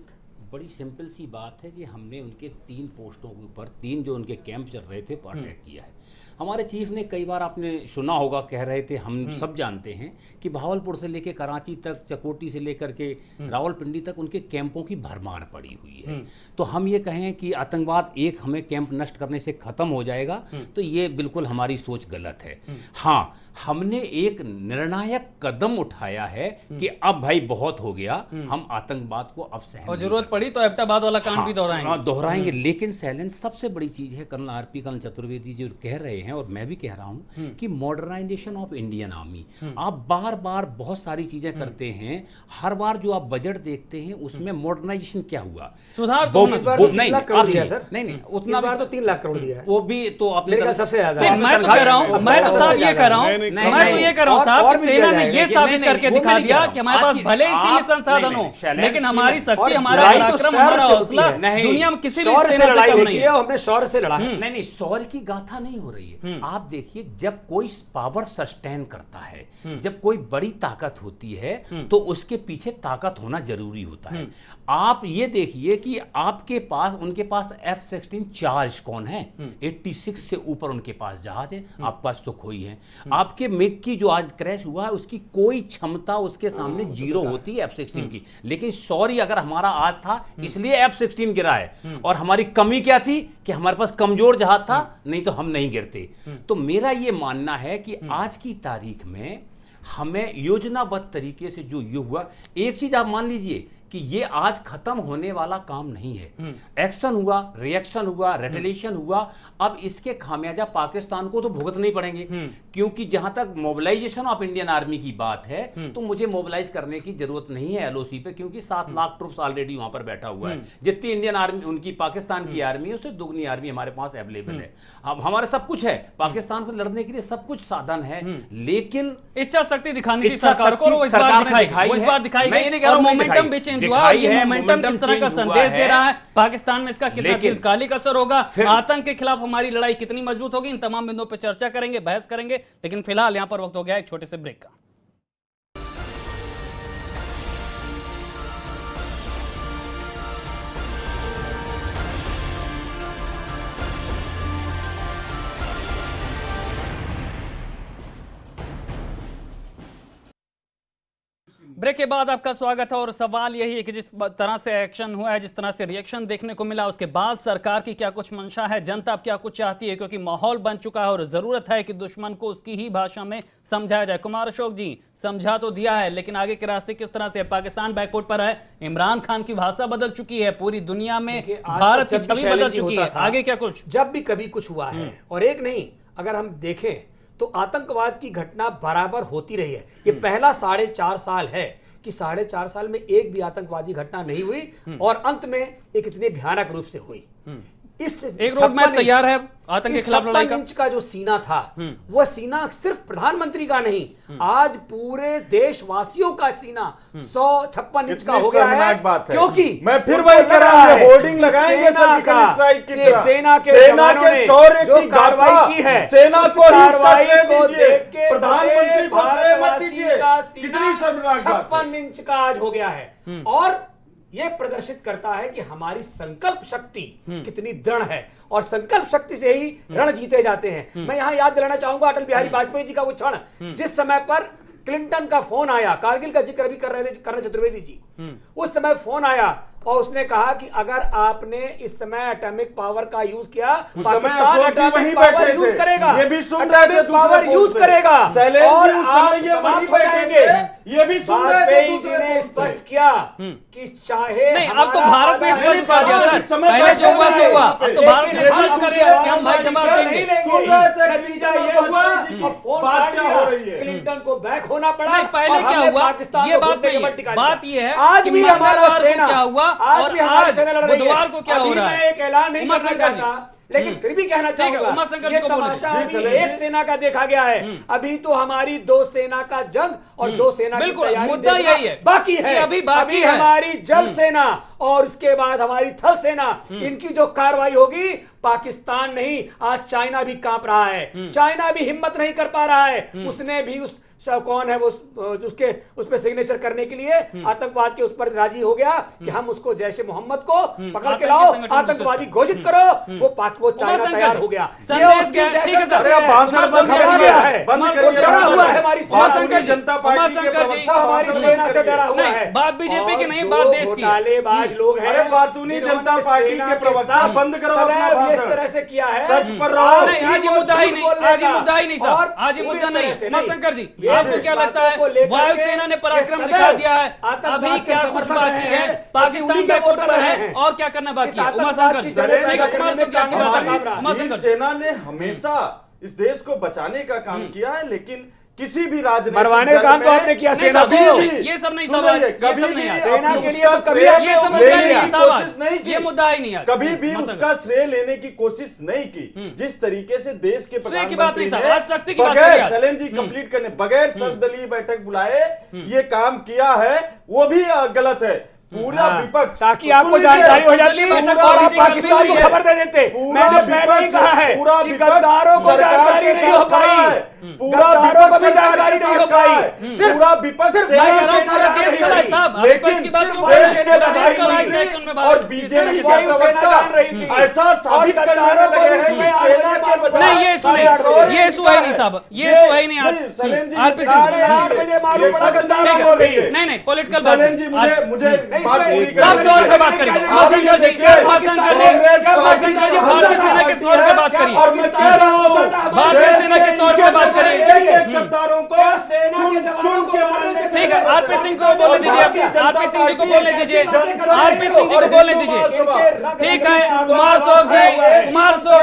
[SPEAKER 7] बड़ी सिंपल सी बात है कि हमने उनके 3 पोस्टों के ऊपर 3 जो उनके कैंप चल रहे थे पर अटैक किया है। हमारे चीफ ने कई बार आपने सुना होगा कह रहे थे, हम सब जानते हैं कि भावलपुर से लेकर कराची तक, चकोटी से लेकर के रावलपिंडी तक उनके कैंपों की भरमार पड़ी हुई है। तो हम ये कहें कि आतंकवाद एक हमें कैंप नष्ट करने से खत्म हो जाएगा तो ये बिल्कुल हमारी सोच गलत है। हाँ, हमने एक निर्णायक कदम उठाया है कि अब भाई बहुत हो गया, हम आतंकवाद को अब सहन
[SPEAKER 1] और जरूरत पड़ी तो एबटाबाद वाला कांड भी
[SPEAKER 7] दोहराएंगे। लेकिन शैलेंद्र सबसे बड़ी चीज है, कर्नल आरपी कर्नल चतुर्वेदी जो कह रहे हैं और मैं भी कह रहा हूं कि मॉडर्नाइजेशन ऑफ इंडियन आर्मी, आप बार बार बहुत सारी चीजें करते हैं, हर बार जो आप बजट देखते हैं उसमें मॉडर्नाइजेशन क्या हुआ,
[SPEAKER 1] सुधार
[SPEAKER 7] नहीं
[SPEAKER 4] उतना बार तो 3 लाख करोड़ दिया है,
[SPEAKER 7] वो भी तो अपने
[SPEAKER 4] सबसे ज्यादा।
[SPEAKER 1] मैं तो कह रहा हूं, मैं तो साहब ये कह रहा हूं, मैं तो ये कह रहा हूं साहब कि सेना ने ये साबित करके दिखा दिया कि हमारे पास भले ही सीमित संसाधन हो लेकिन हमारी शक्ति, हमारा पराक्रम, हमारा हौसला दुनिया में किसी भी सेना से कम नहीं है।
[SPEAKER 4] हमने शौर्य से लड़ा है।
[SPEAKER 7] नहीं, शौर्य की गाथा नहीं हो रही है। आप देखिए, जब कोई पावर सस्टेन करता है, जब कोई बड़ी ताकत होती है तो उसके पीछे ताकत होना जरूरी होता है। आप ये देखिए कि आपके पास, उनके पास F-16 चार्ज कौन है, 86 से ऊपर उनके पास जहाज है, आपके पास सुखोई है। आपके मिग की जो आज क्रैश हुआ है उसकी कोई क्षमता उसके सामने जीरो होती है F-16 की। लेकिन शौर्य अगर हमारा आज था इसलिए F-16 गिरा है, और हमारी कमी क्या थी कि हमारे पास कमजोर जहाज था, नहीं तो हम नहीं गिरते। तो मेरा ये मानना है कि आज की तारीख में हमें योजनाबद्ध तरीके से जो ये हुआ, एक चीज आप मान लीजिए कि ये आज खत्म होने वाला काम नहीं है। एक्शन हुआ, रिएक्शन हुआ, रेटेलिएशन हुआ, अब इसके खामियाजा पाकिस्तान को तो भुगतने ही पड़ेंगे। क्योंकि जहां तक मोबिलाइजेशन ऑफ इंडियन आर्मी की बात है तो मुझे मोबिलाइज करने की जरूरत नहीं है एलओसी पे, क्योंकि 7 लाख ट्रूप्स ऑलरेडी वहां पर बैठा हुआ है। जितनी इंडियन आर्मी, उनकी पाकिस्तान की आर्मी है, उससे दुगनी आर्मी हमारे पास अवेलेबल है। अब हमारे सब कुछ है, पाकिस्तान से लड़ने के लिए सब कुछ साधन है, लेकिन
[SPEAKER 1] इच्छा शक्ति दिखानी थी सरकार को, वो इस बार दिखाई गई। मोमेंटम भी चेंज हुआ, ये मोमेंटम किस तरह का संदेश दे रहा है पाकिस्तान में, इसका कितना दीर्घकालिक असर होगा, आतंक के खिलाफ हमारी लड़ाई कितनी मजबूत होगी, इन तमाम बिंदुओं पर चर्चा करेंगे, बहस करेंगे। लेकिन फिलहाल यहां पर वक्त हो गया एक छोटे से ब्रेक का। ब्रेक के बाद आपका स्वागत है और सवाल यही है कि जिस तरह से एक्शन हुआ है, जिस तरह से रिएक्शन देखने को मिला, उसके बाद सरकार की क्या कुछ मंशा है, जनता अब क्या कुछ चाहती है, क्योंकि माहौल बन चुका है और जरूरत है कि दुश्मन को उसकी ही भाषा में समझाया जाए। कुमार अशोक जी, समझा तो दिया है लेकिन आगे के रास्ते किस तरह से? पाकिस्तान बैकफुट पर है, इमरान खान की भाषा बदल चुकी है, पूरी दुनिया में भारत की छवि बदल चुकी है, आगे क्या कुछ?
[SPEAKER 4] जब भी कभी कुछ हुआ है, और एक नहीं, अगर हम देखें तो आतंकवाद की घटना बराबर होती रही है। ये पहला 4.5 साल है कि 4.5 साल में एक भी आतंकवादी घटना नहीं हुई और अंत में एक इतने भयानक रूप से हुई। इस
[SPEAKER 1] एक रोड मैप
[SPEAKER 4] 56
[SPEAKER 1] तैयार है आतंक के
[SPEAKER 4] इस
[SPEAKER 1] खिलाफ लड़ाई
[SPEAKER 4] 56
[SPEAKER 1] का।
[SPEAKER 4] इंच का जो सीना था वह सीना सिर्फ प्रधानमंत्री का नहीं, आज पूरे देशवासियों का सीना 156 इंच का
[SPEAKER 8] कितनी
[SPEAKER 4] हो गया है।
[SPEAKER 8] शर्मनाक बात है।
[SPEAKER 4] क्योंकि
[SPEAKER 8] मैं फिर
[SPEAKER 4] उनको
[SPEAKER 8] वही
[SPEAKER 4] लग
[SPEAKER 8] कह रहा
[SPEAKER 4] रहा
[SPEAKER 8] हूं,
[SPEAKER 4] है
[SPEAKER 8] होर्डिंग
[SPEAKER 4] कि
[SPEAKER 8] लगाएंगे
[SPEAKER 4] सेना
[SPEAKER 8] सर्जिकल
[SPEAKER 4] का-
[SPEAKER 8] स्ट्राइक की
[SPEAKER 4] जे
[SPEAKER 8] तरह।
[SPEAKER 4] सेना के
[SPEAKER 8] सेना
[SPEAKER 4] जवानों
[SPEAKER 8] के
[SPEAKER 4] ने
[SPEAKER 8] शौर्य
[SPEAKER 4] जो
[SPEAKER 8] की गाथा,
[SPEAKER 4] कार्रवाई की है,
[SPEAKER 8] सेना
[SPEAKER 4] उस
[SPEAKER 8] को ही
[SPEAKER 4] कार्रवाई
[SPEAKER 8] श्रेय
[SPEAKER 4] को
[SPEAKER 8] दीजिए,
[SPEAKER 4] देख के
[SPEAKER 8] प्रधानमंत्री को श्रेय मत
[SPEAKER 4] भारतवासी
[SPEAKER 8] दीजिए।
[SPEAKER 4] का सीना
[SPEAKER 8] कितनी शर्मनाक बात है।
[SPEAKER 4] 56 इंच का आज हो गया है। और यह प्रदर्शित करता है कि हमारी संकल्प शक्ति कितनी दृढ़ है और संकल्प शक्ति से ही रण जीते जाते हैं। मैं यहां याद दिलाना चाहूंगा अटल बिहारी वाजपेयी जी का वो क्षण जिस समय पर क्लिंटन का फोन आया, कारगिल का जिक्र भी कर रहे थे कर्ण चतुर्वेदी जी, उस समय फोन आया और उसने कहा कि अगर आपने इस समय एटॉमिक पावर का यूज किया,
[SPEAKER 8] उस समय
[SPEAKER 4] पाकिस्तान
[SPEAKER 8] अशोक जी
[SPEAKER 4] एटॉमिक
[SPEAKER 8] वहीं
[SPEAKER 4] पावर
[SPEAKER 8] बैठे
[SPEAKER 4] यूज
[SPEAKER 8] थे।
[SPEAKER 4] करेगा,
[SPEAKER 8] ये भी सुन रहे थे
[SPEAKER 4] एटॉमिक
[SPEAKER 8] दूसरे
[SPEAKER 4] पावर
[SPEAKER 8] फोन
[SPEAKER 4] यूज
[SPEAKER 8] से।
[SPEAKER 4] करेगा
[SPEAKER 8] शैलेंद्र
[SPEAKER 4] और
[SPEAKER 8] जी उस
[SPEAKER 4] आप
[SPEAKER 8] समय ये वहीं
[SPEAKER 4] समाप्त हो
[SPEAKER 8] बैठे
[SPEAKER 4] जाएंगे।
[SPEAKER 8] थे। ये भी सुन रहे थे
[SPEAKER 4] वाजपेयी जी
[SPEAKER 8] दूसरे
[SPEAKER 4] ने
[SPEAKER 8] फोन से।
[SPEAKER 4] स्पष्ट किया कि चाहे
[SPEAKER 1] नहीं, अब तो
[SPEAKER 4] हमारा
[SPEAKER 1] भारत ने
[SPEAKER 4] आधा
[SPEAKER 1] स्पष्ट कर दिया
[SPEAKER 4] हिंदुस्तान
[SPEAKER 1] सर।
[SPEAKER 8] इस समय
[SPEAKER 1] पहले जो हुआ सो हुआ, अब तो भारत ने
[SPEAKER 4] लेकिन
[SPEAKER 1] स्पष्ट
[SPEAKER 4] हम
[SPEAKER 1] कर दिया कि हम भाई
[SPEAKER 4] नहीं
[SPEAKER 1] जवाब देंगे।
[SPEAKER 4] लेंगे।
[SPEAKER 8] सुन रहे थे
[SPEAKER 4] नतीजा
[SPEAKER 8] कि
[SPEAKER 4] ये हुआ
[SPEAKER 8] वाजपेयी जी की
[SPEAKER 4] और फोन
[SPEAKER 8] बात
[SPEAKER 4] काट
[SPEAKER 8] क्या
[SPEAKER 4] दिया।
[SPEAKER 8] हो रही है।
[SPEAKER 4] क्लिंटन को बैक होना पड़ा।
[SPEAKER 1] नहीं, पहले
[SPEAKER 4] और
[SPEAKER 1] क्या
[SPEAKER 4] हमने
[SPEAKER 1] हुआ
[SPEAKER 4] पाकिस्तान
[SPEAKER 1] ये
[SPEAKER 4] को
[SPEAKER 1] बात
[SPEAKER 4] घुटने के
[SPEAKER 1] नहीं
[SPEAKER 4] बल
[SPEAKER 1] है।
[SPEAKER 4] टिका
[SPEAKER 1] बात
[SPEAKER 4] दिया।
[SPEAKER 1] ये है
[SPEAKER 4] आज
[SPEAKER 1] कि
[SPEAKER 4] भी हमारा
[SPEAKER 1] मंगलवार को
[SPEAKER 4] सेना
[SPEAKER 1] क्या हुआ
[SPEAKER 4] आज
[SPEAKER 1] और
[SPEAKER 4] भी हमारी
[SPEAKER 1] आज
[SPEAKER 4] सेना लड़ रही है।
[SPEAKER 1] बुधवार को क्या हो
[SPEAKER 4] अभी
[SPEAKER 1] रहा
[SPEAKER 4] मैं
[SPEAKER 1] है।
[SPEAKER 4] एक ऐलान नहीं
[SPEAKER 1] उमा
[SPEAKER 4] करना
[SPEAKER 1] शंकर जी।
[SPEAKER 4] चाहता, लेकिन फिर भी कहना
[SPEAKER 1] ठीक है,
[SPEAKER 4] चाहूंगा
[SPEAKER 1] उमा शंकर जी
[SPEAKER 4] ये
[SPEAKER 1] को बोलने
[SPEAKER 4] तमाशा
[SPEAKER 8] दीजिए।
[SPEAKER 4] अभी
[SPEAKER 8] जी, चलें
[SPEAKER 4] एक
[SPEAKER 8] जी।
[SPEAKER 4] सेना का देखा गया है। अभी तो हमारी दो सेना का जंग और दो सेना की
[SPEAKER 1] बिल्कुल,
[SPEAKER 4] तैयारी
[SPEAKER 1] मुद्दा
[SPEAKER 4] देखना
[SPEAKER 1] यही है
[SPEAKER 4] बाकी
[SPEAKER 1] कि
[SPEAKER 4] है।
[SPEAKER 1] अभी बाकी है।
[SPEAKER 4] हमारी जल सेना और उसके बाद हमारी थल सेना, इनकी जो कार्रवाई होगी, पाकिस्तान नहीं आज चाइना भी कांप रहा है। चाइना भी हिम्मत नहीं कर पा रहा है। उसने भी उस कौन है वो उसके उस पर सिग्नेचर करने के लिए आतंकवाद के उस पर राजी हो गया कि हम उसको जैश ए मोहम्मद को पकड़ के लाओ, आतंकवादी घोषित करो। वो चाइना तैयार हो गया।
[SPEAKER 1] संदेश क्या है? ठीक है सर।
[SPEAKER 8] अरे आप भाषण बंद
[SPEAKER 4] घबरा गया है।
[SPEAKER 8] बंद
[SPEAKER 4] वो
[SPEAKER 8] करिए।
[SPEAKER 4] डरा हुआ है हमारी सेना से।
[SPEAKER 8] भारतीय जनता पार्टी के
[SPEAKER 1] उमाशंकर जी,
[SPEAKER 8] प्रवक्ता
[SPEAKER 4] हमारी
[SPEAKER 8] भाषण
[SPEAKER 4] सेना
[SPEAKER 8] बंद
[SPEAKER 4] से
[SPEAKER 8] करिए।
[SPEAKER 4] डरा हुआ
[SPEAKER 1] नहीं,
[SPEAKER 4] है।
[SPEAKER 1] बात बीजेपी की
[SPEAKER 4] और
[SPEAKER 1] नहीं,
[SPEAKER 4] जो
[SPEAKER 1] बात देश की है।
[SPEAKER 4] घोटालेबाज लोग हैं,
[SPEAKER 8] अरे बातूनी जनता पार्टी के प्रवक्ता बंद करो अपना
[SPEAKER 4] इस
[SPEAKER 8] भाषण।
[SPEAKER 4] तरह से किया है।
[SPEAKER 8] सच पर रहो।
[SPEAKER 1] नहीं, आज ये मुद्दा ही नहीं, आज ये मुद्दा ही नहीं साहब, आज ये मुद्दा नहीं है। उमाशंकर जी, आपको क्या लगता है वायुसेना ने पराक्रम दिखा दिया है, अभी क्या कुछ बाकी है? पाकिस्तान बैकफुट पर है और क्या करना बाकी है? उमाशंकर जी,
[SPEAKER 8] वीर सेना ने हमेशा इस देश को बचाने का काम किया है, लेकिन किसी भी राजनीतिक
[SPEAKER 4] मरवाने का काम तो आपने किया सेना को।
[SPEAKER 1] ये सब नहीं सवाल, ये
[SPEAKER 8] कभी
[SPEAKER 1] सब
[SPEAKER 8] भी
[SPEAKER 1] नहीं है।
[SPEAKER 4] सेना के लिए तो
[SPEAKER 8] उसका
[SPEAKER 4] कभी
[SPEAKER 8] श्रेय
[SPEAKER 4] आपने
[SPEAKER 1] ये सब
[SPEAKER 4] लेने
[SPEAKER 1] मुद्दा
[SPEAKER 8] लेने
[SPEAKER 1] नहीं
[SPEAKER 8] की
[SPEAKER 1] है साहब,
[SPEAKER 8] कोशिश नहीं की।
[SPEAKER 1] ये मुद्दा ही नहीं है।
[SPEAKER 8] कभी भी
[SPEAKER 1] उमाशंकर।
[SPEAKER 8] उसका श्रेय लेने की कोशिश नहीं की। जिस तरीके से देश के
[SPEAKER 1] श्रेय की बात
[SPEAKER 8] प्रधानमंत्री
[SPEAKER 1] नहीं साहब,
[SPEAKER 8] ने
[SPEAKER 1] आज शक्ति की बात करिए
[SPEAKER 8] बगैर
[SPEAKER 1] आप।
[SPEAKER 8] शैलेंद्र जी कंप्लीट करने बगैर सर्वदलीय बैठक बुलाए ये काम किया है, वो भी गलत है। पूरा विपक्ष
[SPEAKER 4] ताकि आपको
[SPEAKER 8] सुन
[SPEAKER 4] जानकारी हो
[SPEAKER 8] लीजिए,
[SPEAKER 4] जाती है
[SPEAKER 1] पूरा
[SPEAKER 4] और आप
[SPEAKER 1] विपक्ष
[SPEAKER 4] पाकिस्तान को
[SPEAKER 1] है।
[SPEAKER 4] खबर दे देते।
[SPEAKER 8] पूरा
[SPEAKER 4] मैंने पहले ही
[SPEAKER 8] विपक्ष
[SPEAKER 4] कहा है
[SPEAKER 8] पूरा
[SPEAKER 4] कि
[SPEAKER 8] विपक्ष
[SPEAKER 4] गद्दारों को
[SPEAKER 8] सरकार
[SPEAKER 4] जानकारी
[SPEAKER 8] के
[SPEAKER 4] नहीं हो
[SPEAKER 8] साथ खड़ा
[SPEAKER 4] पाई,
[SPEAKER 8] है। पूरा
[SPEAKER 4] गद्दारों को
[SPEAKER 8] विपक्ष
[SPEAKER 4] भी
[SPEAKER 8] सरकार
[SPEAKER 4] जानकारी
[SPEAKER 8] के
[SPEAKER 4] नहीं
[SPEAKER 8] साथ
[SPEAKER 4] हो
[SPEAKER 8] खड़ा
[SPEAKER 4] पाई।
[SPEAKER 8] है।
[SPEAKER 4] सिर्फ
[SPEAKER 8] पूरा विपक्ष
[SPEAKER 4] सिर्फ
[SPEAKER 8] सेना
[SPEAKER 4] मैं
[SPEAKER 8] के
[SPEAKER 4] कह रहा हूं
[SPEAKER 8] साथ
[SPEAKER 4] पूरा
[SPEAKER 8] खड़ा
[SPEAKER 4] देश
[SPEAKER 8] है।
[SPEAKER 4] का
[SPEAKER 1] साहब,
[SPEAKER 8] लेकिन
[SPEAKER 1] विपक्ष की बात
[SPEAKER 8] सिर्फ
[SPEAKER 1] क्यों
[SPEAKER 8] देश
[SPEAKER 1] कर रहे हैं?
[SPEAKER 8] के
[SPEAKER 1] देश का
[SPEAKER 8] प्रधानमंत्री
[SPEAKER 1] सेक्शन में बात
[SPEAKER 8] और
[SPEAKER 1] की।
[SPEAKER 8] बीजेपी
[SPEAKER 4] सिर्फ
[SPEAKER 8] के
[SPEAKER 4] वायुसेना
[SPEAKER 8] प्रवक्ता
[SPEAKER 4] जान रही थी।
[SPEAKER 8] ऐसा साबित
[SPEAKER 4] और
[SPEAKER 8] करने
[SPEAKER 4] गद्दारों को
[SPEAKER 8] लगे हैं
[SPEAKER 4] भी
[SPEAKER 8] कि
[SPEAKER 4] मैं
[SPEAKER 8] सेना
[SPEAKER 4] आज
[SPEAKER 8] के
[SPEAKER 4] भी
[SPEAKER 8] बजाय
[SPEAKER 1] नहीं, ये इशू नहीं,
[SPEAKER 8] शौर्य
[SPEAKER 1] ये इशू है नहीं साहब, ये इशू है नहीं आज।
[SPEAKER 8] शैलेंद्र
[SPEAKER 1] आरपी
[SPEAKER 8] जी
[SPEAKER 1] सिंह
[SPEAKER 4] साढ़े 8 बजे मालूम पड़ा गद्दार बोल रही है।
[SPEAKER 1] नहीं नहीं, पॉलिटिकल बात
[SPEAKER 8] शैलेंद्र जी मुझे बात पूरी
[SPEAKER 1] साहब
[SPEAKER 8] करने
[SPEAKER 1] 100 रुपए
[SPEAKER 8] दीजिए।
[SPEAKER 1] बात करिए।
[SPEAKER 8] आप ये
[SPEAKER 1] उमाशंकर जी,
[SPEAKER 8] देखिए,
[SPEAKER 1] उमाशंकर जी,
[SPEAKER 8] कांग्रेस
[SPEAKER 1] उमाशंकर जी, भारतीय सेना के 100 रुपए बात करिए।
[SPEAKER 8] और मैं कह रहा हूँ
[SPEAKER 1] भारतीय सेना के 100 रुपए बात करिए।
[SPEAKER 8] एक गद्दारों को
[SPEAKER 4] क्या सेना के
[SPEAKER 8] चुन
[SPEAKER 4] जवानों
[SPEAKER 8] चुन
[SPEAKER 4] को
[SPEAKER 8] के
[SPEAKER 4] मारने
[SPEAKER 8] मारने
[SPEAKER 4] से
[SPEAKER 1] ठीक है, आरपी सिंह को बोलने दीजिए, आरपी सिंह जी को बोलने दीजिए, आरपी सिंह जी को बोलने दीजिए। ठीक है, कुमार शोक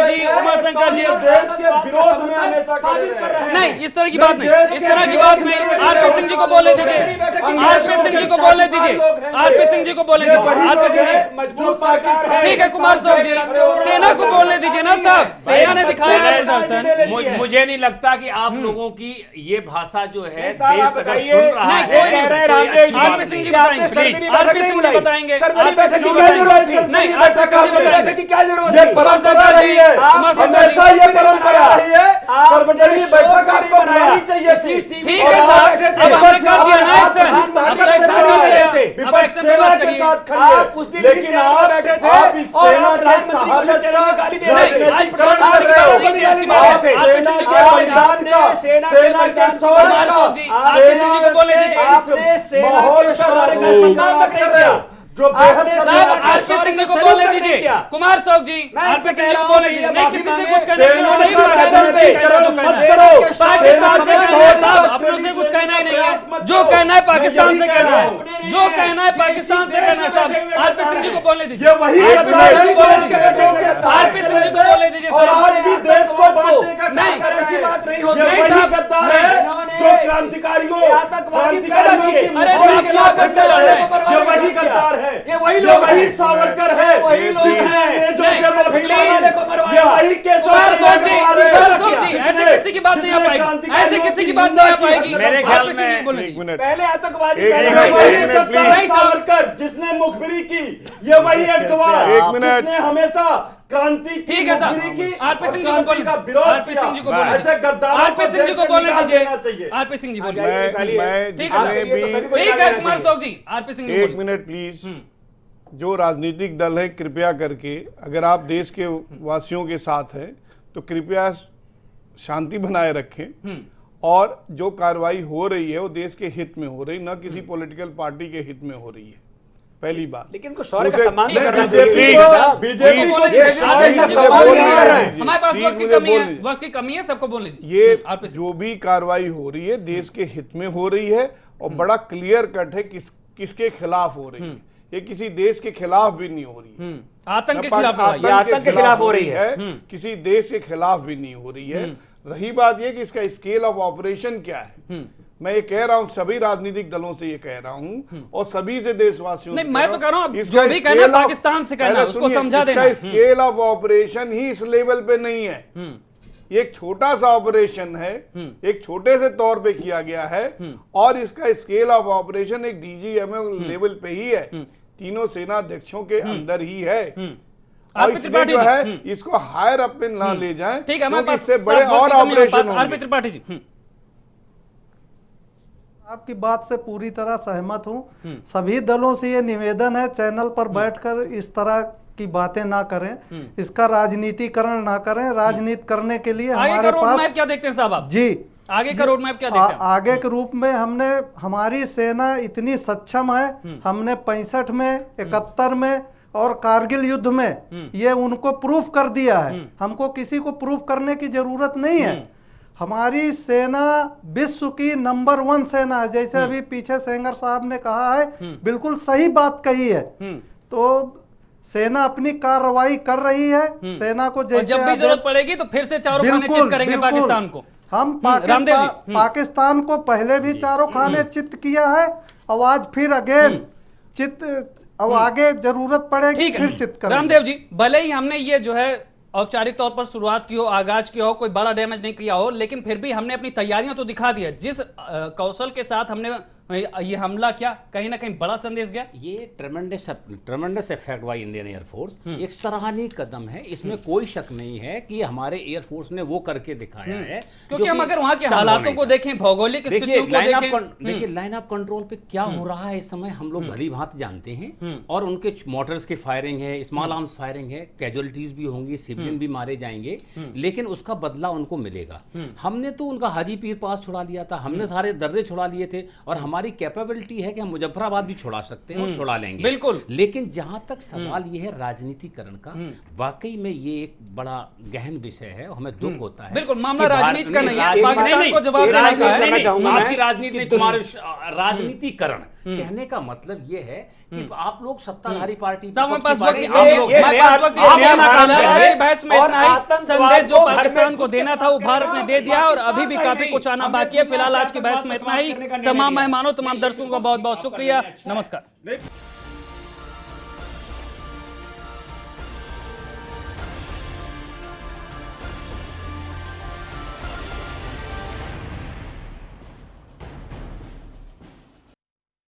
[SPEAKER 1] जी, उमाशंकर जी,
[SPEAKER 8] देश के विरोध में हमेशा खड़े रहे हैं।
[SPEAKER 1] नहीं इस तरह की बात नहीं, इस तरह की बात नहीं। आरपी सिंह जी को बोलने दीजिए, आरपी सिंह जी को बोलने दीजिए, आरपी सिंह जी को बोलने दीजिए, आरपी सिंह जी।
[SPEAKER 4] मजबूत सरकार है।
[SPEAKER 1] ठीक है कुमार शोक जी, सेना को बोलने दीजिए ना साहब, सेना ने दिखाया है प्रदर्शन।
[SPEAKER 7] मुझे नहीं लगता कि आप लोगों की ये भाषा जो है
[SPEAKER 4] साहब, आप
[SPEAKER 7] देश अगर
[SPEAKER 4] बताइए।
[SPEAKER 7] सुन रहा
[SPEAKER 1] नहीं,
[SPEAKER 7] है
[SPEAKER 1] कोई नहीं
[SPEAKER 4] कह रहे
[SPEAKER 7] तो ये
[SPEAKER 4] रामदेव
[SPEAKER 7] अच्छी
[SPEAKER 4] जी,
[SPEAKER 7] बात
[SPEAKER 1] आरपी सिंह
[SPEAKER 7] नहीं
[SPEAKER 1] जी
[SPEAKER 7] है।
[SPEAKER 1] बताएंगे,
[SPEAKER 4] सरकारी
[SPEAKER 1] आरपी
[SPEAKER 4] बैठक
[SPEAKER 1] सिंह
[SPEAKER 4] नहीं
[SPEAKER 1] जी बताएंगे,
[SPEAKER 4] सरकारी
[SPEAKER 1] आरपी
[SPEAKER 4] बैठक
[SPEAKER 1] सिंह जी
[SPEAKER 4] की क्या जरूरत
[SPEAKER 1] बताएंगे।
[SPEAKER 4] थी?
[SPEAKER 1] नहीं आरपी सिंह जी
[SPEAKER 4] बैठक
[SPEAKER 1] बताएंगे।
[SPEAKER 4] की क्या जरूरत
[SPEAKER 8] ये
[SPEAKER 4] थी?
[SPEAKER 8] परंपरा रही है, हमेशा ये परंपरा रही है।
[SPEAKER 4] आप
[SPEAKER 8] सर्वदलीय बैठक आपको बुलानी चाहिए थी।
[SPEAKER 1] ठीक है साहब, अब हमने कर दिया ना एक्शन, अब तो एक्शन कर दिया, अब
[SPEAKER 8] विपक्ष
[SPEAKER 1] एक्शन पे
[SPEAKER 8] सेना
[SPEAKER 1] बात
[SPEAKER 8] के
[SPEAKER 1] करिए।
[SPEAKER 8] साथ
[SPEAKER 4] आप उस
[SPEAKER 8] खड़िए,
[SPEAKER 4] दिन
[SPEAKER 8] लेकिन
[SPEAKER 4] चेयर पर
[SPEAKER 8] आप
[SPEAKER 4] बैठे थे
[SPEAKER 8] इस
[SPEAKER 4] और
[SPEAKER 8] सेना
[SPEAKER 4] आप
[SPEAKER 8] के
[SPEAKER 4] प्रधानमंत्री को
[SPEAKER 8] शहादत
[SPEAKER 4] चेहरे में गाली दे
[SPEAKER 8] का
[SPEAKER 4] रहे थे।
[SPEAKER 8] राजनीतिकरण
[SPEAKER 1] आज
[SPEAKER 8] कर रहे हो।
[SPEAKER 1] प्रधानमंत्री
[SPEAKER 8] आप
[SPEAKER 1] की बात है, आरपी
[SPEAKER 8] सेना
[SPEAKER 1] सिंह जी
[SPEAKER 8] के
[SPEAKER 1] को
[SPEAKER 8] बलिदान का,
[SPEAKER 4] सेना के
[SPEAKER 8] सेना के
[SPEAKER 4] बलिदान
[SPEAKER 8] शौर्य
[SPEAKER 1] कुमार
[SPEAKER 8] का,
[SPEAKER 1] शोक जी, आरपी सिंह जी को बोलने दीजिए।
[SPEAKER 4] आपने सेना
[SPEAKER 8] माहौल
[SPEAKER 4] के
[SPEAKER 8] का
[SPEAKER 4] शौर्य का
[SPEAKER 8] राजनीतिक
[SPEAKER 4] सम्मान तक नहीं
[SPEAKER 8] कर रहे हो,
[SPEAKER 4] किया।
[SPEAKER 8] जो बेहद
[SPEAKER 4] आपने
[SPEAKER 1] साहब
[SPEAKER 8] शर्मनाक है।
[SPEAKER 1] आरपी सिंह जी को बोलने दीजिए, कुमार शोक जी, आरपी सिंह जी को बोलने दीजिए। नहीं किसी से कुछ कहने की
[SPEAKER 8] सेना
[SPEAKER 1] नहीं,
[SPEAKER 8] का राजनीतिकरण मत करो।
[SPEAKER 1] पाकिस्तान से कहना है साहब,
[SPEAKER 8] सेना
[SPEAKER 1] अपनों से कुछ कहना ही नहीं है,
[SPEAKER 8] मत
[SPEAKER 1] जो
[SPEAKER 8] करो।
[SPEAKER 1] कहना है पाकिस्तान
[SPEAKER 8] मैं
[SPEAKER 1] से
[SPEAKER 8] यही
[SPEAKER 1] कहना
[SPEAKER 8] कह
[SPEAKER 1] है,
[SPEAKER 8] रहा हूं।
[SPEAKER 1] जो कहना है पाकिस्तान से कहना है साहब। आरपी सिंह जी को बोलने दीजिए,
[SPEAKER 8] ये वही
[SPEAKER 1] आरपी
[SPEAKER 8] गद्दार
[SPEAKER 1] सिंह जी
[SPEAKER 8] है
[SPEAKER 1] को बोलने
[SPEAKER 8] जो
[SPEAKER 1] दीजिए,
[SPEAKER 8] अंग्रेजों के साथ
[SPEAKER 1] आरपी सिंह जी को
[SPEAKER 8] चले
[SPEAKER 1] बोलने दीजिए
[SPEAKER 8] और
[SPEAKER 1] साहब।
[SPEAKER 8] आज भी देश को बांटने का काम
[SPEAKER 1] नहीं,
[SPEAKER 8] कर रहे
[SPEAKER 4] ऐसी
[SPEAKER 8] हैं।
[SPEAKER 4] बात नहीं होती।
[SPEAKER 8] ये
[SPEAKER 1] नहीं
[SPEAKER 8] वही
[SPEAKER 1] साहब,
[SPEAKER 8] गद्दार
[SPEAKER 1] नहीं।
[SPEAKER 8] है
[SPEAKER 4] इन्होंने
[SPEAKER 10] जो क्रांतिकारियों
[SPEAKER 4] ये आतंकवादी पैदा किए।
[SPEAKER 10] की
[SPEAKER 1] अरे
[SPEAKER 10] मौत
[SPEAKER 1] साहब,
[SPEAKER 10] की
[SPEAKER 1] आप
[SPEAKER 10] आदत
[SPEAKER 1] पैदा
[SPEAKER 10] है,
[SPEAKER 1] किए।
[SPEAKER 10] ये वही गद्दार है,
[SPEAKER 4] ये वही लोग
[SPEAKER 10] वही
[SPEAKER 4] हैं।
[SPEAKER 10] सावरकर है,
[SPEAKER 4] वही लोग हैं।
[SPEAKER 10] अंग्रेजों से माफी
[SPEAKER 1] नहीं,
[SPEAKER 10] मांगने
[SPEAKER 4] को मरवाया।
[SPEAKER 10] ये वही केशव
[SPEAKER 1] कुमार
[SPEAKER 10] चंद्र
[SPEAKER 1] सोच जी,
[SPEAKER 10] कुमार है,
[SPEAKER 1] कुमार सोच जी,
[SPEAKER 10] जिसने-
[SPEAKER 1] ऐसे किसी की बात नहीं आ
[SPEAKER 10] जिसने
[SPEAKER 1] पाएगी,
[SPEAKER 10] क्रांतिकारियों
[SPEAKER 1] ऐसे किसी की
[SPEAKER 10] की
[SPEAKER 1] बात नहीं आ
[SPEAKER 10] निंदा की
[SPEAKER 1] पाएगी।
[SPEAKER 10] है।
[SPEAKER 7] मेरे ख्याल
[SPEAKER 1] आप किसी की बोलने
[SPEAKER 6] एक
[SPEAKER 1] दीजिए।
[SPEAKER 6] मिनट,
[SPEAKER 4] पहले आतंकवादी
[SPEAKER 6] एक
[SPEAKER 4] पैदा
[SPEAKER 6] मिनट,
[SPEAKER 4] किए।
[SPEAKER 10] वही
[SPEAKER 6] एक
[SPEAKER 10] गद्दार
[SPEAKER 1] नहीं साहब।
[SPEAKER 10] सावरकर जिसने मुखबिरी की, ये वही एडकवार
[SPEAKER 6] एक मिनट।
[SPEAKER 10] जिसने हमेशा क्रांति की
[SPEAKER 1] ठीक है
[SPEAKER 10] मुखबिरी की
[SPEAKER 1] साहब, आरपी
[SPEAKER 10] और
[SPEAKER 1] सिंह जी को
[SPEAKER 10] क्रांति
[SPEAKER 1] बोलने
[SPEAKER 10] का विरोध
[SPEAKER 1] आरपी सिंह जी को
[SPEAKER 10] किया।
[SPEAKER 1] बोलने
[SPEAKER 10] ऐसे गद्दारों
[SPEAKER 1] आरपी
[SPEAKER 10] को
[SPEAKER 1] सिंह जी
[SPEAKER 10] देश
[SPEAKER 1] को
[SPEAKER 10] से
[SPEAKER 1] बोलने
[SPEAKER 10] निकाल
[SPEAKER 1] दीजिए।
[SPEAKER 10] देना चाहिए।
[SPEAKER 1] आरपी सिंह जी बोलिए।
[SPEAKER 6] मैं
[SPEAKER 1] ठीक है
[SPEAKER 6] जितने
[SPEAKER 1] साहब,
[SPEAKER 6] भी
[SPEAKER 1] ठीक है कुमार सोच जी, आरपी सिंह जी
[SPEAKER 6] एक
[SPEAKER 1] बोलिए।
[SPEAKER 6] मिनट प्लीज, जो राजनीतिक दल है कृपया करके, अगर आप देश के वासियों के साथ हैं तो कृपया शांति बनाए रखें और जो कार्रवाई हो रही है वो देश के हित में हो रही, न किसी पॉलिटिकल पार्टी के हित में हो रही है, पहली बात।
[SPEAKER 4] लेकिन उनको शौर्य का
[SPEAKER 6] मुझे-
[SPEAKER 4] सम्मान
[SPEAKER 1] नहीं,
[SPEAKER 4] तो करना
[SPEAKER 10] बीजेपी
[SPEAKER 4] चाहिए।
[SPEAKER 10] को-
[SPEAKER 4] साहब,
[SPEAKER 10] बीजेपी को
[SPEAKER 1] बोलने
[SPEAKER 4] ये
[SPEAKER 1] दीजिए।
[SPEAKER 4] शौर्य
[SPEAKER 1] आरपी
[SPEAKER 4] का
[SPEAKER 1] सिंह जी को
[SPEAKER 4] सम्मान
[SPEAKER 1] बोलने
[SPEAKER 4] नहीं
[SPEAKER 1] दीजिए।
[SPEAKER 4] कर रहे हैं।
[SPEAKER 1] हमारे पास
[SPEAKER 6] प्लीज
[SPEAKER 1] वक्त की
[SPEAKER 6] मुझे
[SPEAKER 1] कमी है,
[SPEAKER 6] बोलने
[SPEAKER 1] वक्त की कमी है, सबको बोलने दीजिए।
[SPEAKER 6] ये
[SPEAKER 1] आरपी सिंह।
[SPEAKER 6] जो भी कार्रवाई हो रही है देश के हित में हो रही है और बड़ा क्लियर कट है किसके खिलाफ हो रही है। ये किसी देश के खिलाफ भी नहीं हो रही है,
[SPEAKER 1] आतंक के
[SPEAKER 6] न
[SPEAKER 1] खिलाफ लड़ाई।
[SPEAKER 4] ये आतंक के खिलाफ हो रही है।
[SPEAKER 6] किसी देश के खिलाफ भी नहीं हो रही है। रही बात ये कि इसका स्केल ऑफ ऑपरेशन क्या है, मैं ये कह रहा हूं, सभी राजनीतिक दलों से ये कह रहा हूं और सभी से देशवासियों
[SPEAKER 1] नहीं,
[SPEAKER 6] से
[SPEAKER 1] मैं तो कह रहा हूं,
[SPEAKER 6] इसका
[SPEAKER 1] जो भी कहना
[SPEAKER 6] scale of-
[SPEAKER 1] पाकिस्तान से कहना,
[SPEAKER 6] पहले
[SPEAKER 1] उसको
[SPEAKER 6] सुनिए,
[SPEAKER 1] समझा
[SPEAKER 6] इसका
[SPEAKER 1] देना।
[SPEAKER 6] स्केल ऑफ ऑपरेशन ही इस लेवल पे नहीं है। ये एक छोटा सा ऑपरेशन है, एक छोटे से तौर पे किया गया है और इसका स्केल ऑफ ऑपरेशन एक डीजीएमए लेवल पे ही है, तीनों सेना अध्यक्षों के अंदर ही है। और
[SPEAKER 1] आरपी
[SPEAKER 6] इसलिए
[SPEAKER 1] त्रिपाठी
[SPEAKER 6] जो
[SPEAKER 1] जी,
[SPEAKER 6] है इसको हायर अप पे ना ले जाएं,
[SPEAKER 1] ठीक है, हमारे
[SPEAKER 6] क्योंकि
[SPEAKER 1] पास
[SPEAKER 6] इससे
[SPEAKER 1] साहब,
[SPEAKER 6] बड़े
[SPEAKER 1] वक्त
[SPEAKER 6] और
[SPEAKER 1] की कमी है,
[SPEAKER 6] ऑपरेशन
[SPEAKER 1] आरपी
[SPEAKER 6] होंगे।
[SPEAKER 1] त्रिपाठी जी।
[SPEAKER 9] आपकी बात से पूरी तरह सहमत हूं। सभी दलों से ये निवेदन है, चैनल पर बैठकर इस तरह की बातें ना करें, इसका राजनीतिकरण ना करें। राजनीति करने के लिए
[SPEAKER 1] आगे का
[SPEAKER 9] हमारे
[SPEAKER 1] रोड
[SPEAKER 9] पास
[SPEAKER 1] मैप क्या देखते हैं साहब आप?
[SPEAKER 9] जी
[SPEAKER 1] आगे का रोड मैप क्या देखते हैं?
[SPEAKER 9] आगे के रूप में हमारी सेना इतनी सक्षम है, हमने 65 में, 71 में और कारगिल युद्ध में ये उनको प्रूफ कर दिया है। हमको किसी को प्रूफ करने की जरूरत नहीं है। हमारी सेना विश्व की नंबर 1 सेना है। जैसे अभी पीछे सेंगर साहब ने कहा है, बिल्कुल सही बात कही है। तो सेना अपनी कार्रवाई कर रही है। सेना को
[SPEAKER 1] और
[SPEAKER 9] जैसे
[SPEAKER 1] जब भी
[SPEAKER 9] आदेश-
[SPEAKER 1] जरूरत पड़ेगी तो फिर से चारों खाने चित करेंगे
[SPEAKER 9] बिल्कुल।
[SPEAKER 1] पाकिस्तान को।
[SPEAKER 9] हम
[SPEAKER 1] रामदेव जी,
[SPEAKER 9] पाकिस्तान को पहले भी चारों खाने चित किया है, और आज फिर अगेन चित, अब आगे जरूरत पड़ेगी
[SPEAKER 1] ठीक
[SPEAKER 9] फिर
[SPEAKER 1] है
[SPEAKER 9] चित करेंगे।
[SPEAKER 1] रामदेव जी, भले ही हमने ये जो है औपचारिक तौर पर शुरुआत की हो, आगाज किया हो, कोई बड़ा डैमेज नहीं किया हो, लेकिन फिर भी हमने अपनी तैयारियां तो दिखा दी है। जिस कौशल के साथ हमने ये हमला किया, कहीं ना कहीं बड़ा संदेश गया।
[SPEAKER 7] ये tremendous effect by Indian air force एक सराहनीय कदम है, इसमें कोई शक नहीं है कि हमारे एयरफोर्स ने वो करके दिखाया है।
[SPEAKER 1] क्योंकि
[SPEAKER 7] जो
[SPEAKER 1] हम
[SPEAKER 7] कि
[SPEAKER 1] अगर वहां के
[SPEAKER 7] संभव
[SPEAKER 1] हालातों
[SPEAKER 7] नहीं
[SPEAKER 1] को
[SPEAKER 7] था।
[SPEAKER 1] देखें, भौगोलिक स्थितियों को देखें,
[SPEAKER 7] देखिए लाइन ऑफ कंट्रोल पे क्या हो रहा है इस समय हम लोग भली भांति जानते हैं। और उनके मोटर्स की फायरिंग है, स्मॉल आर्म्स फायरिंग है, कैजुअलिटीज भी होंगी, सिविलियन भी मारे जाएंगे, लेकिन उसका बदला उनको मिलेगा। हमने तो उनका हाजी पीर पास छुड़ा लिया था, हमने सारे दर्रे छुड़ा लिए थे और हमारी कैपेबिलिटी है कि हम मुजफ्फराबाद भी छुड़ा सकते हैं और छुड़ा लेंगे।
[SPEAKER 1] बिल्कुल।
[SPEAKER 7] लेकिन जहां तक सवाल ये है राजनीतिकरण का, वाकई में ये एक बड़ा गहन विषय है और हमें दुख होता है।
[SPEAKER 1] बिल्कुल, मामला
[SPEAKER 7] कि भारत-
[SPEAKER 1] राजनीति का नहीं है,
[SPEAKER 7] राजनीति-
[SPEAKER 1] पाकिस्तान को जवाब देना
[SPEAKER 7] राजनीति
[SPEAKER 1] का है।
[SPEAKER 7] नहीं,
[SPEAKER 4] करना चाहूंगा
[SPEAKER 7] आपकी
[SPEAKER 4] मैं
[SPEAKER 7] राजनीति नहीं, तुम्हारे राजनीतिकरण कहने का मतलब ये है कि आप लोग सत्ताधारी पार्टी
[SPEAKER 1] साहब, हमारे पास
[SPEAKER 7] विपक्ष
[SPEAKER 1] वक्त
[SPEAKER 7] की
[SPEAKER 1] नहीं
[SPEAKER 7] पार्टी-
[SPEAKER 1] है।
[SPEAKER 7] हम लोग-
[SPEAKER 1] हमारे पास वक्त
[SPEAKER 7] आप
[SPEAKER 1] नहीं है।
[SPEAKER 7] नया काम
[SPEAKER 1] आज
[SPEAKER 7] है।
[SPEAKER 1] की बहस में
[SPEAKER 4] और
[SPEAKER 1] इतना ही
[SPEAKER 4] आतंकवाद
[SPEAKER 1] संदेश जो
[SPEAKER 4] को घर में
[SPEAKER 1] पाकिस्तान को
[SPEAKER 4] घुस के
[SPEAKER 1] देना था वो
[SPEAKER 4] साथ
[SPEAKER 1] भारत ने दे दिया और अभी भी
[SPEAKER 4] पाकिस्तान
[SPEAKER 1] काफी
[SPEAKER 4] नहीं।
[SPEAKER 1] कुछ आना
[SPEAKER 4] हमने
[SPEAKER 1] बाकी है।
[SPEAKER 4] दुनिया
[SPEAKER 1] फिलहाल
[SPEAKER 4] से
[SPEAKER 1] आज की बहस में इतना ही।
[SPEAKER 4] आतंकवाद करने का निर्णय
[SPEAKER 1] तमाम
[SPEAKER 4] लिया।
[SPEAKER 1] मेहमानों, तमाम दर्शकों का बहुत बहुत शुक्रिया। नमस्कार।